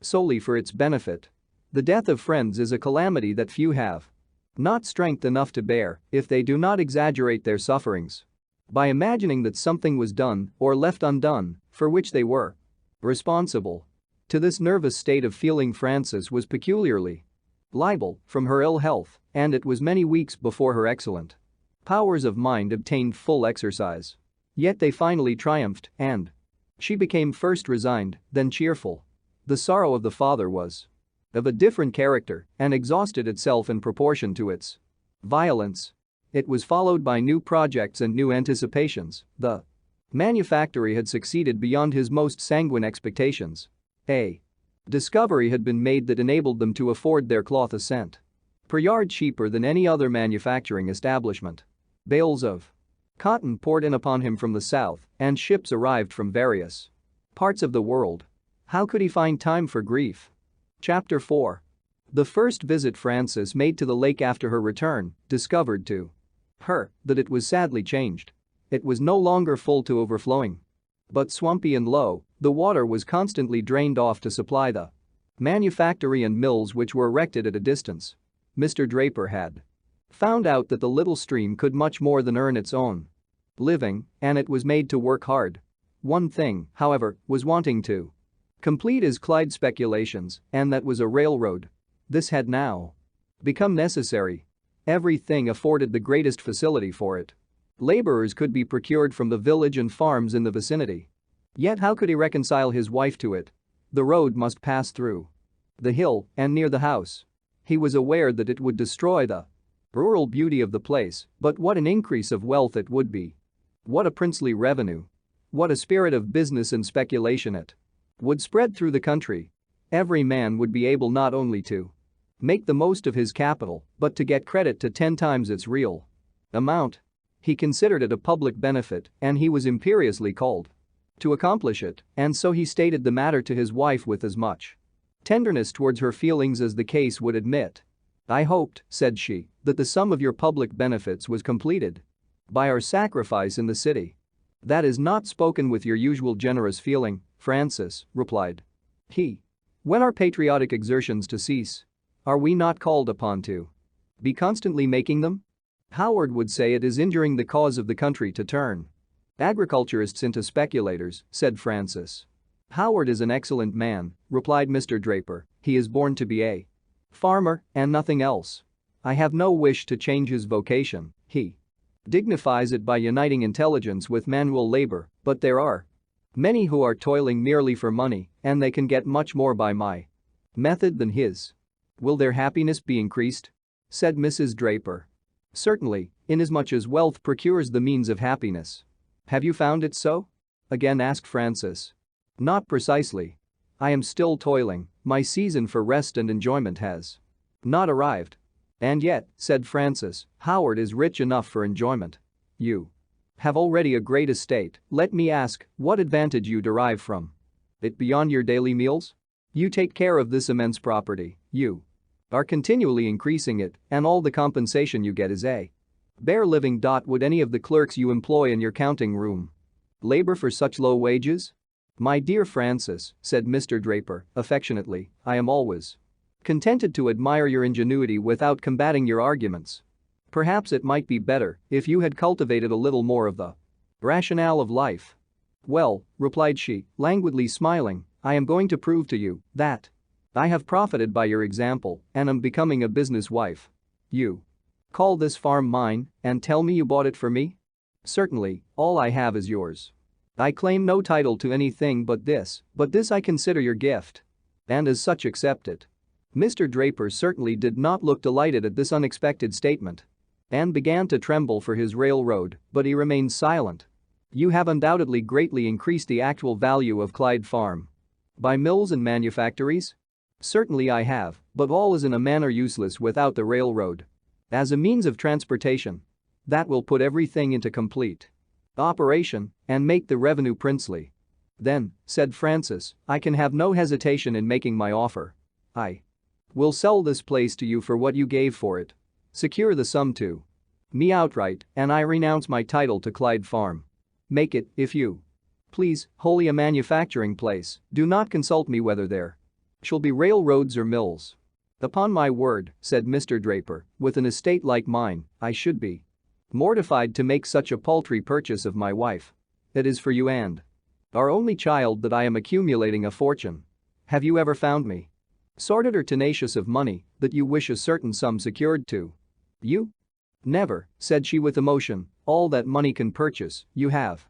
solely for its benefit. The death of friends is a calamity that few have not strength enough to bear if they do not exaggerate their sufferings by imagining that something was done or left undone for which they were responsible. To this nervous state of feeling Frances was peculiarly liable from her ill health, and it was many weeks before her excellent powers of mind obtained full exercise. Yet they finally triumphed, and she became first resigned, then cheerful. The sorrow of the father was of a different character and exhausted itself in proportion to its violence. It was followed by new projects and new anticipations. The manufactory had succeeded beyond his most sanguine expectations. A discovery had been made that enabled them to afford their cloth a cent per yard cheaper than any other manufacturing establishment. Bales of cotton poured in upon him from the south, and ships arrived from various parts of the world. How could he find time for grief? Chapter 4. The first visit Frances made to the lake after her return discovered to her that it was sadly changed. It was no longer full to overflowing, but swampy and low. The water was constantly drained off to supply the manufactory and mills which were erected at a distance. Mr. Draper had found out that the little stream could much more than earn its own living, and it was made to work hard. One thing, however, was wanting to complete his Clyde speculations, and that was a railroad. This had now become necessary. Everything afforded the greatest facility for it. Laborers could be procured from the village and farms in the vicinity. Yet how could he reconcile his wife to it? The road must pass through the hill and near the house. He was aware that it would destroy the rural beauty of the place, but what an increase of wealth it would be. What a princely revenue. What a spirit of business and speculation it would spread through the country. Every man would be able not only to make the most of his capital, but to get credit to 10 times its real amount. He considered it a public benefit, and he was imperiously called to accomplish it, and so he stated the matter to his wife with as much tenderness towards her feelings as the case would admit. "I hoped," said she, "that the sum of your public benefits was completed by our sacrifice in the city." "That is not spoken with your usual generous feeling," Frances replied. "He. When are patriotic exertions to cease? Are we not called upon to be constantly making them? Howard would say it is injuring the cause of the country to turn agriculturists into speculators," said Frances. "Howard is an excellent man," replied Mr. Draper. "He is born to be a farmer and nothing else. I have no wish to change his vocation. He dignifies it by uniting intelligence with manual labor, but there are many who are toiling merely for money, and they can get much more by my method than his." "Will their happiness be increased?" said Mrs. Draper. "Certainly, inasmuch as wealth procures the means of happiness." "Have you found it so?" again asked Frances. "Not precisely. I am still toiling. My season for rest and enjoyment has not arrived." And yet, said Francis, Howard is rich enough for enjoyment. You have already a great estate. Let me ask, what advantage you derive from it beyond your daily meals? You take care of this immense property, you are continually increasing it, and all the compensation you get is a bare living. Would any of the clerks you employ in your counting room labor for such low wages? My dear Francis, said Mr. Draper, affectionately, I am always contented to admire your ingenuity without combating your arguments. Perhaps it might be better if you had cultivated a little more of the rationale of life. Well, replied she, languidly smiling, I am going to prove to you that I have profited by your example and am becoming a business wife. You call this farm mine and tell me you bought it for me? Certainly, all I have is yours. I claim no title to anything but this I consider your gift. And as such accept it. Mr. Draper certainly did not look delighted at this unexpected statement and began to tremble for his railroad, but he remained silent. You have undoubtedly greatly increased the actual value of Clyde Farm. By mills and manufactories? Certainly I have, but all is in a manner useless without the railroad. As a means of transportation. That will put everything into complete operation and make the revenue princely. Then, said Francis, I can have no hesitation in making my offer. I will sell this place to you for what you gave for it. Secure the sum to me outright, and I renounce my title to Clyde Farm. Make it, if you please, wholly a manufacturing place. Do not consult me whether there shall be railroads or mills. Upon my word, said Mr. Draper, with an estate like mine, I should be mortified to make such a paltry purchase of my wife. It is for you and our only child that I am accumulating a fortune. Have you ever found me sordid or tenacious of money that you wish a certain sum secured to you? Never, said she with emotion, all that money can purchase, you have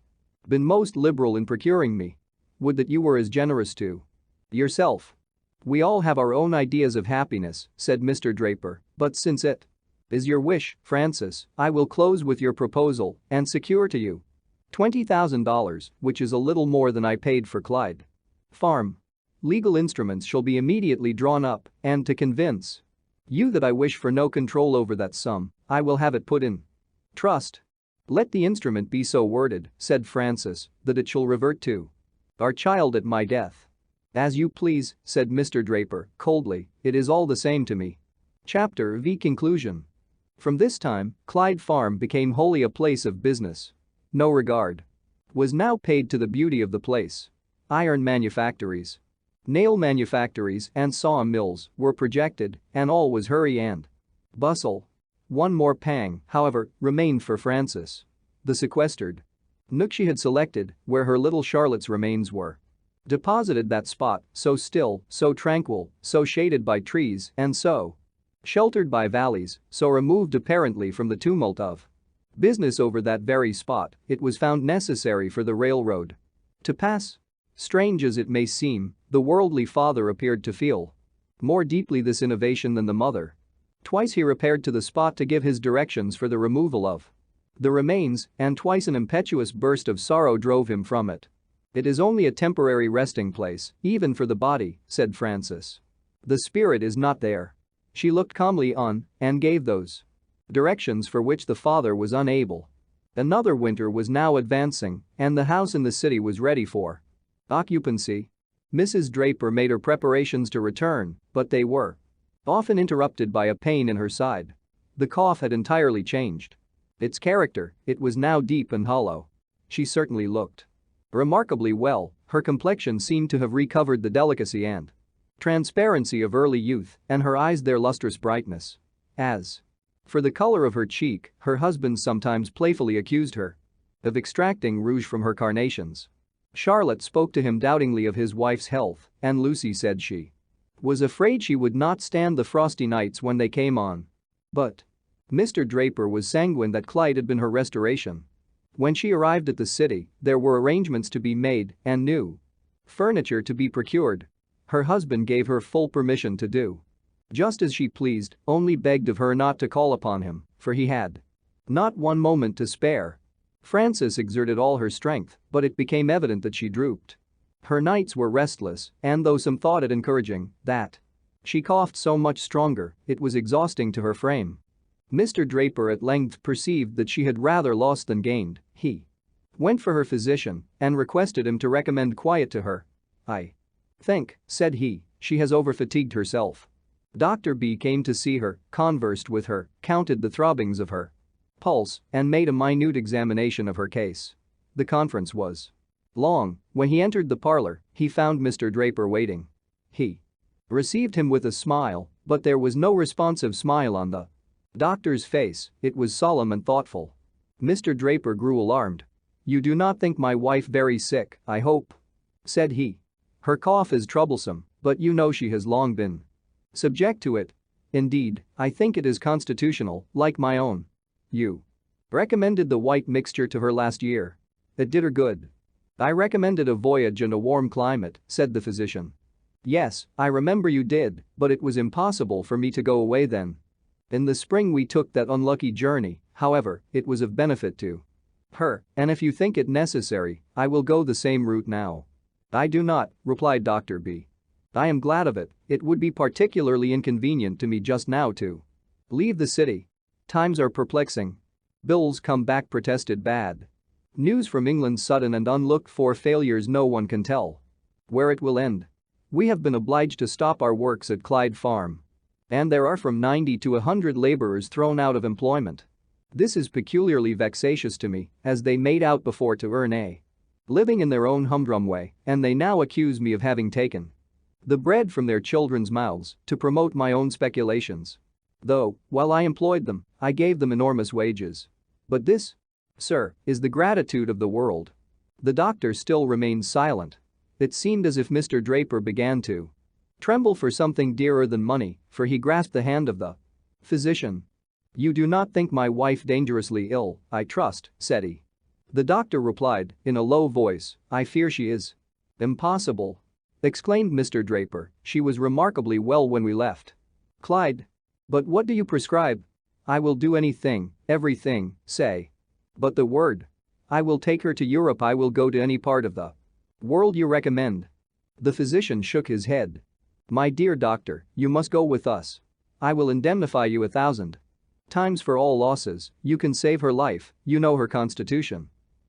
been most liberal in procuring me. Would that you were as generous to yourself. We all have our own ideas of happiness, said Mr. Draper, but since it is your wish, Francis, I will close with your proposal and secure to you $20,000, which is a little more than I paid for Clyde Farm. Legal instruments shall be immediately drawn up, and to convince you that I wish for no control over that sum, I will have it put in trust. Let the instrument be so worded, said Francis, that it shall revert to our child at my death. As you please, said Mr. Draper, coldly, it is all the same to me. Chapter V Conclusion. From this time, Clyde Farm became wholly a place of business. No regard was now paid to the beauty of the place. Iron manufactories, nail manufactories and saw mills were projected, and all was hurry and bustle. One more pang, however, remained for Francis. The sequestered nook she had selected, where her little Charlotte's remains were deposited. That spot, so still, so tranquil, so shaded by trees and so sheltered by valleys, so removed apparently from the tumult of business. Over that very spot, it was found necessary for the railroad to pass. Strange as it may seem, the worldly father appeared to feel more deeply this innovation than the mother. Twice he repaired to the spot to give his directions for the removal of the remains, and twice an impetuous burst of sorrow drove him from it. It is only a temporary resting place, even for the body, said Francis. The spirit is not there. She looked calmly on and gave those directions for which the father was unable. Another winter was now advancing, and the house in the city was ready for occupancy. Mrs. Draper made her preparations to return, but they were often interrupted by a pain in her side. The cough had entirely changed its character, it was now deep and hollow. She certainly looked remarkably well, her complexion seemed to have recovered the delicacy and transparency of early youth, and her eyes their lustrous brightness. As for the color of her cheek, her husband sometimes playfully accused her of extracting rouge from her carnations. Charlotte spoke to him doubtingly of his wife's health, and Lucy said she was afraid she would not stand the frosty nights when they came on. But Mr. Draper was sanguine that Clyde had been her restoration. When she arrived at the city, there were arrangements to be made and new furniture to be procured. Her husband gave her full permission to do just as she pleased, only begged of her not to call upon him, for he had not one moment to spare. Frances exerted all her strength, but it became evident that she drooped. Her nights were restless, and though some thought it encouraging that She coughed so much stronger, it was exhausting to her frame. Mr. Draper at length perceived that she had rather lost than gained. He went for her physician and requested him to recommend quiet to her. "I think," said he, "she has overfatigued herself." Dr. B came to see her, conversed with her, counted the throbbings of her pulse, and made a minute examination of her case. The conference was long. When he entered the parlor, he found Mr. Draper waiting. He received him with a smile, but there was no responsive smile on the doctor's face, it was solemn and thoughtful. Mr. Draper grew alarmed. "You do not think my wife very sick, I hope?" said he. "Her cough is troublesome, but you know she has long been subject to it. Indeed, I think it is constitutional, like my own. You recommended the white mixture to her last year. It did her good." "I recommended a voyage and a warm climate," said the physician. "Yes, I remember you did, but it was impossible for me to go away then. In the spring we took that unlucky journey, however, it was of benefit to her, and if you think it necessary, I will go the same route now." "I do not," replied Dr. B. "I am glad of it, it would be particularly inconvenient to me just now to leave the city. Times are perplexing. Bills come back protested bad. News from England's sudden and unlooked for failures, no one can tell where it will end. We have been obliged to stop our works at Clyde Farm. And there are from 90 to 100 laborers thrown out of employment. This is peculiarly vexatious to me, as they made out before to earn a living in their own humdrum way, and they now accuse me of having taken the bread from their children's mouths to promote my own speculations. Though, while I employed them, I gave them enormous wages. But this, sir, is the gratitude of the world." The doctor still remained silent. It seemed as if Mr. Draper began to tremble for something dearer than money, for he grasped the hand of the physician. "You do not think my wife dangerously ill, I trust," said he. The doctor replied, in a low voice, "I fear she is." "Impossible!" exclaimed Mr. Draper, "she was remarkably well when we left Clyde." "But what do you prescribe?" "I will do anything, everything, say. But the word. I will take her to Europe, I will go to any part of the world you recommend." The physician shook his head. "My dear doctor, you must go with us. I will indemnify you 1,000 times for all losses, you can save her life, you know her constitution."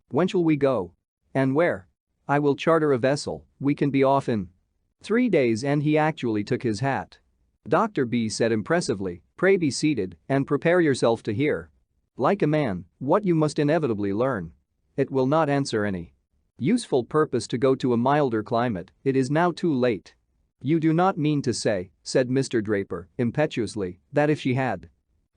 "When shall we go? And where?" "I will charter a vessel, we can be off in 3 days," and he actually took his hat. Dr. B said impressively, "Pray be seated and prepare yourself to hear, like a man, what you must inevitably learn. It will not answer any useful purpose to go to a milder climate, it is now too late." "You do not mean to say," said Mr. Draper, impetuously, "that if she had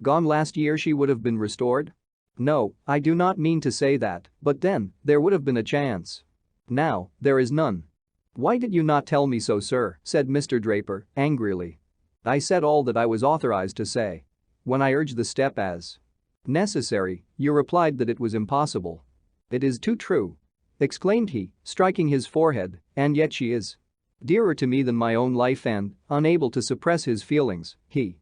gone last year she would have been restored?" "No, I do not mean to say that, but then, there would have been a chance. Now, there is none." "Why did you not tell me so, sir?" said Mr. Draper, angrily. "I said all that I was authorized to say. When I urged the step as necessary, you replied that it was impossible." "It is too true," exclaimed he, striking his forehead, "and yet she is dearer to me than my own life," and, unable to suppress his feelings, he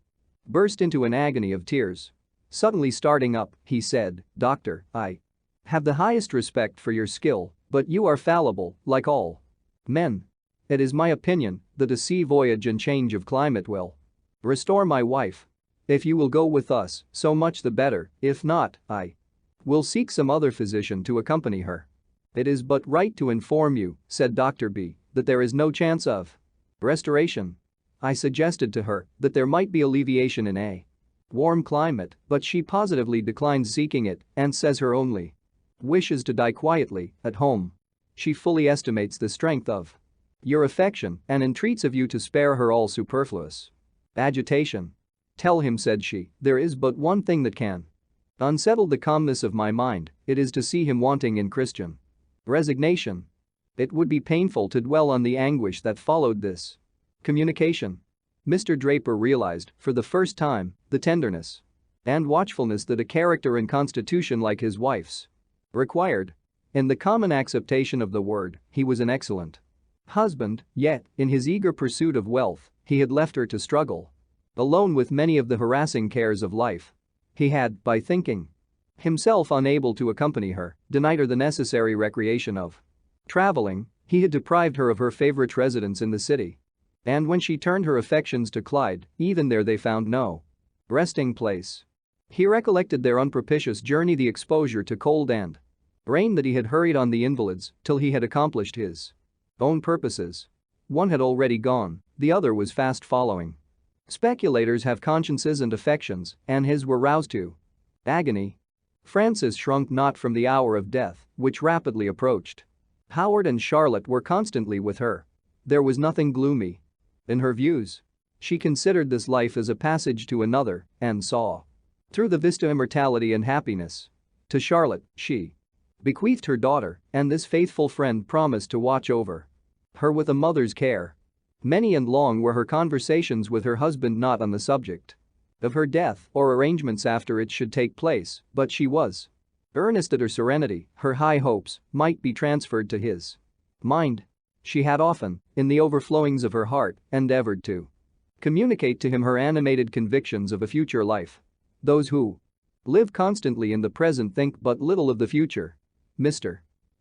burst into an agony of tears. Suddenly starting up, he said, "Doctor, I have the highest respect for your skill, but you are fallible, like all men. It is my opinion that a sea voyage and change of climate will restore my wife. If you will go with us, so much the better, if not, I will seek some other physician to accompany her." "It is but right to inform you," said Dr. B, "that there is no chance of restoration. I suggested to her that there might be alleviation in a warm climate, but she positively declines seeking it and says her only wish is to die quietly at home. She fully estimates the strength of your affection and entreats of you to spare her all superfluous agitation. Tell him," said she, "there is but one thing that can unsettle the calmness of my mind, it is to see him wanting in Christian resignation. It would be painful to dwell on the anguish that followed this communication." Mr. Draper realized, for the first time, the tenderness and watchfulness that a character and constitution like his wife's required. In the common acceptation of the word, he was an excellent husband, yet, in his eager pursuit of wealth, he had left her to struggle alone with many of the harassing cares of life. He had, by thinking himself unable to accompany her, denied her the necessary recreation of traveling, he had deprived her of her favorite residence in the city. And when she turned her affections to Clyde, even there they found no resting place. He recollected their unpropitious journey, the exposure to cold and rain that he had hurried on the invalids till he had accomplished his own purposes. One had already gone, the other was fast following. Speculators have consciences and affections, and his were roused to agony. Francis shrunk not from the hour of death, which rapidly approached. Howard and Charlotte were constantly with her. There was nothing gloomy in her views. She considered this life as a passage to another and saw through the vista immortality and happiness. To Charlotte, she bequeathed her daughter, and this faithful friend promised to watch over her with a mother's care. Many and long were her conversations with her husband, not on the subject of her death or arrangements after it should take place, but she was earnest that her serenity, her high hopes, might be transferred to his mind. She had often, in the overflowings of her heart, endeavored to communicate to him her animated convictions of a future life. Those who live constantly in the present think but little of the future. Mr.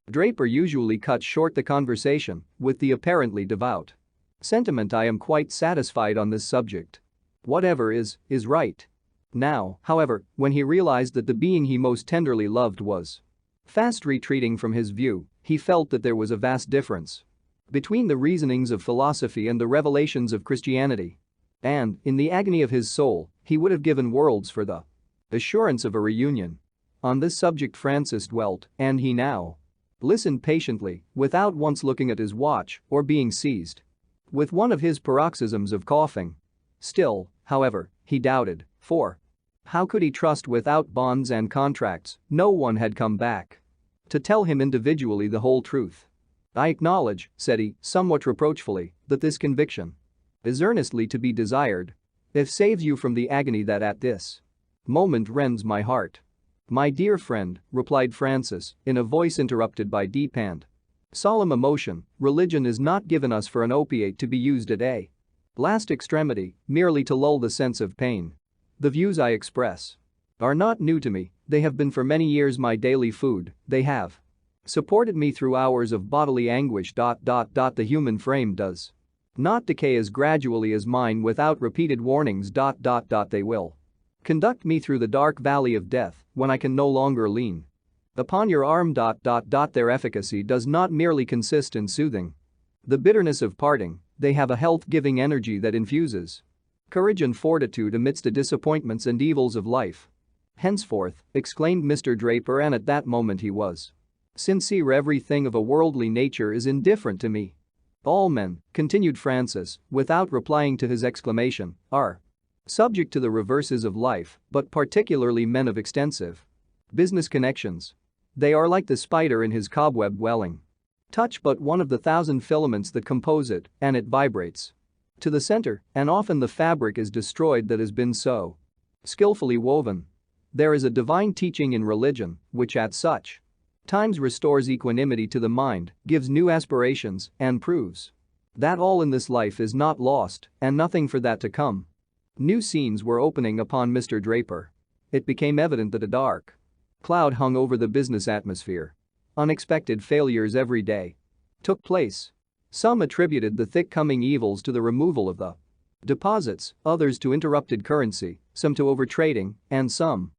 Draper usually cut short the conversation with the apparently devout sentiment, "I am quite satisfied on this subject. Whatever is right." Now, however, when he realized that the being he most tenderly loved was fast retreating from his view, he felt that there was a vast difference between the reasonings of philosophy and the revelations of Christianity. And, in the agony of his soul, he would have given worlds for the assurance of a reunion. On this subject Francis dwelt, and he now listened patiently, without once looking at his watch or being seized with one of his paroxysms of coughing. Still, however, he doubted, for how could he trust without bonds and contracts? No one had come back to tell him individually the whole truth. "I acknowledge," said he, somewhat reproachfully, "that this conviction is earnestly to be desired. If saves you from the agony that at this moment rends my heart." "My dear friend," replied Francis, in a voice interrupted by deep and solemn emotion, "religion is not given us for an opiate to be used at a last extremity, merely to lull the sense of pain. The views I express are not new to me, they have been for many years my daily food, they have supported me through hours of bodily anguish. The human frame does not decay as gradually as mine without repeated warnings. They will conduct me through the dark valley of death when I can no longer lean upon your arm. Their efficacy does not merely consist in soothing the bitterness of parting, they have a health-giving energy that infuses courage and fortitude amidst the disappointments and evils of life. Henceforth," exclaimed Mr. Draper, and at that moment he was sincere, "everything of a worldly nature is indifferent to me. All men," continued Francis, without replying to his exclamation, "are subject to the reverses of life, but particularly men of extensive business connections. They are like the spider in his cobweb dwelling. Touch but one of the 1,000 filaments that compose it, and it vibrates to the center, and often the fabric is destroyed that has been so skillfully woven. There is a divine teaching in religion, which at such times restores equanimity to the mind, gives new aspirations, and proves that all in this life is not lost, and nothing for that to come." New scenes were opening upon Mr. Draper. It became evident that a dark cloud hung over the business atmosphere. Unexpected failures every day took place. Some attributed the thick coming evils to the removal of the deposits, others to interrupted currency, some to overtrading, and some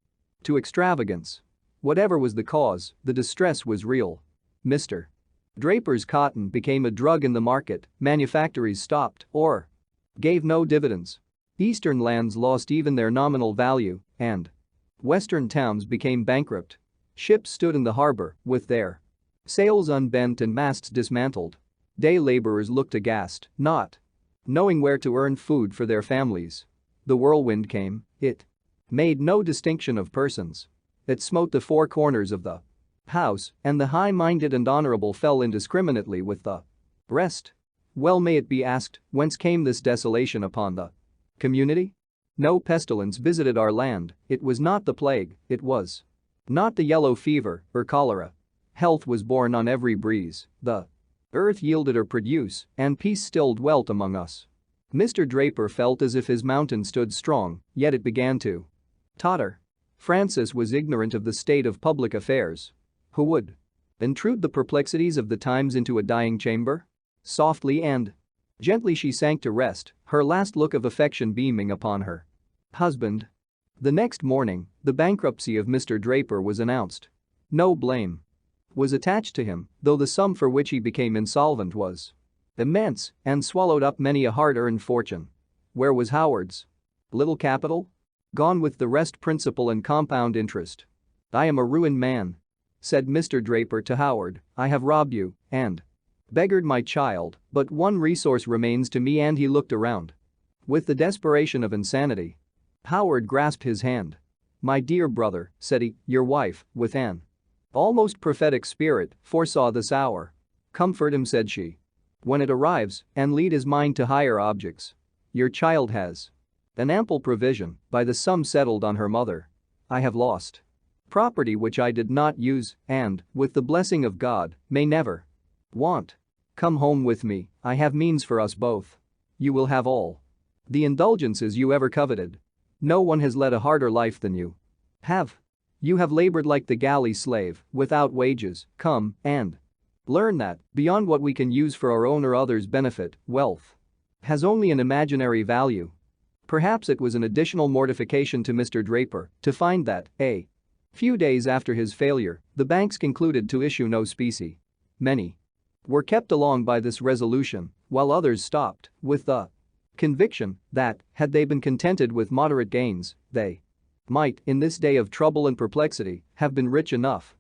to extravagance. Whatever was the cause, the distress was real. Mr. Draper's cotton became a drug in the market, manufactories stopped or gave no dividends. Eastern lands lost even their nominal value, and Western towns became bankrupt. Ships stood in the harbor, with their sails unbent and masts dismantled. Day laborers looked aghast, not knowing where to earn food for their families. The whirlwind came, it made no distinction of persons. It smote the four corners of the house, and the high-minded and honorable fell indiscriminately with the rest. Well may it be asked, whence came this desolation upon the community? No pestilence visited our land, it was not the plague, it was not the yellow fever or cholera. Health was born on every breeze, the earth yielded her produce, and peace still dwelt among us. Mr. Draper felt as if his mountain stood strong, yet it began to totter. Francis was ignorant of the state of public affairs. Who would intrude the perplexities of the times into a dying chamber? Softly and Gently she sank to rest, her last look of affection beaming upon her husband. The next morning, the bankruptcy of Mr. Draper was announced. No blame was attached to him, though the sum for which he became insolvent was immense and swallowed up many a hard-earned fortune. Where was Howard's little capital? Gone with the rest, principal and compound interest. "I am a ruined man," said Mr. Draper to Howard. "I have robbed you and beggared my child, but one resource remains to me," and he looked around with the desperation of insanity. Howard grasped his hand. "My dear brother," said he, "your wife, with an almost prophetic spirit, foresaw this hour. Comfort him," said she, "when it arrives, and lead his mind to higher objects. Your child has an ample provision by the sum settled on her mother. I have lost property which I did not use and, with the blessing of God, may never want. Come home with me, I have means for us both. You will have all the indulgences you ever coveted. No one has led a harder life than you have. You have labored like the galley slave, without wages. Come and learn that, beyond what we can use for our own or others' benefit, wealth has only an imaginary value." Perhaps it was an additional mortification to Mr. Draper to find that, a few days after his failure, the banks concluded to issue no specie. Many were kept along by this resolution, while others stopped with the conviction that, had they been contented with moderate gains, they might, in this day of trouble and perplexity, have been rich enough.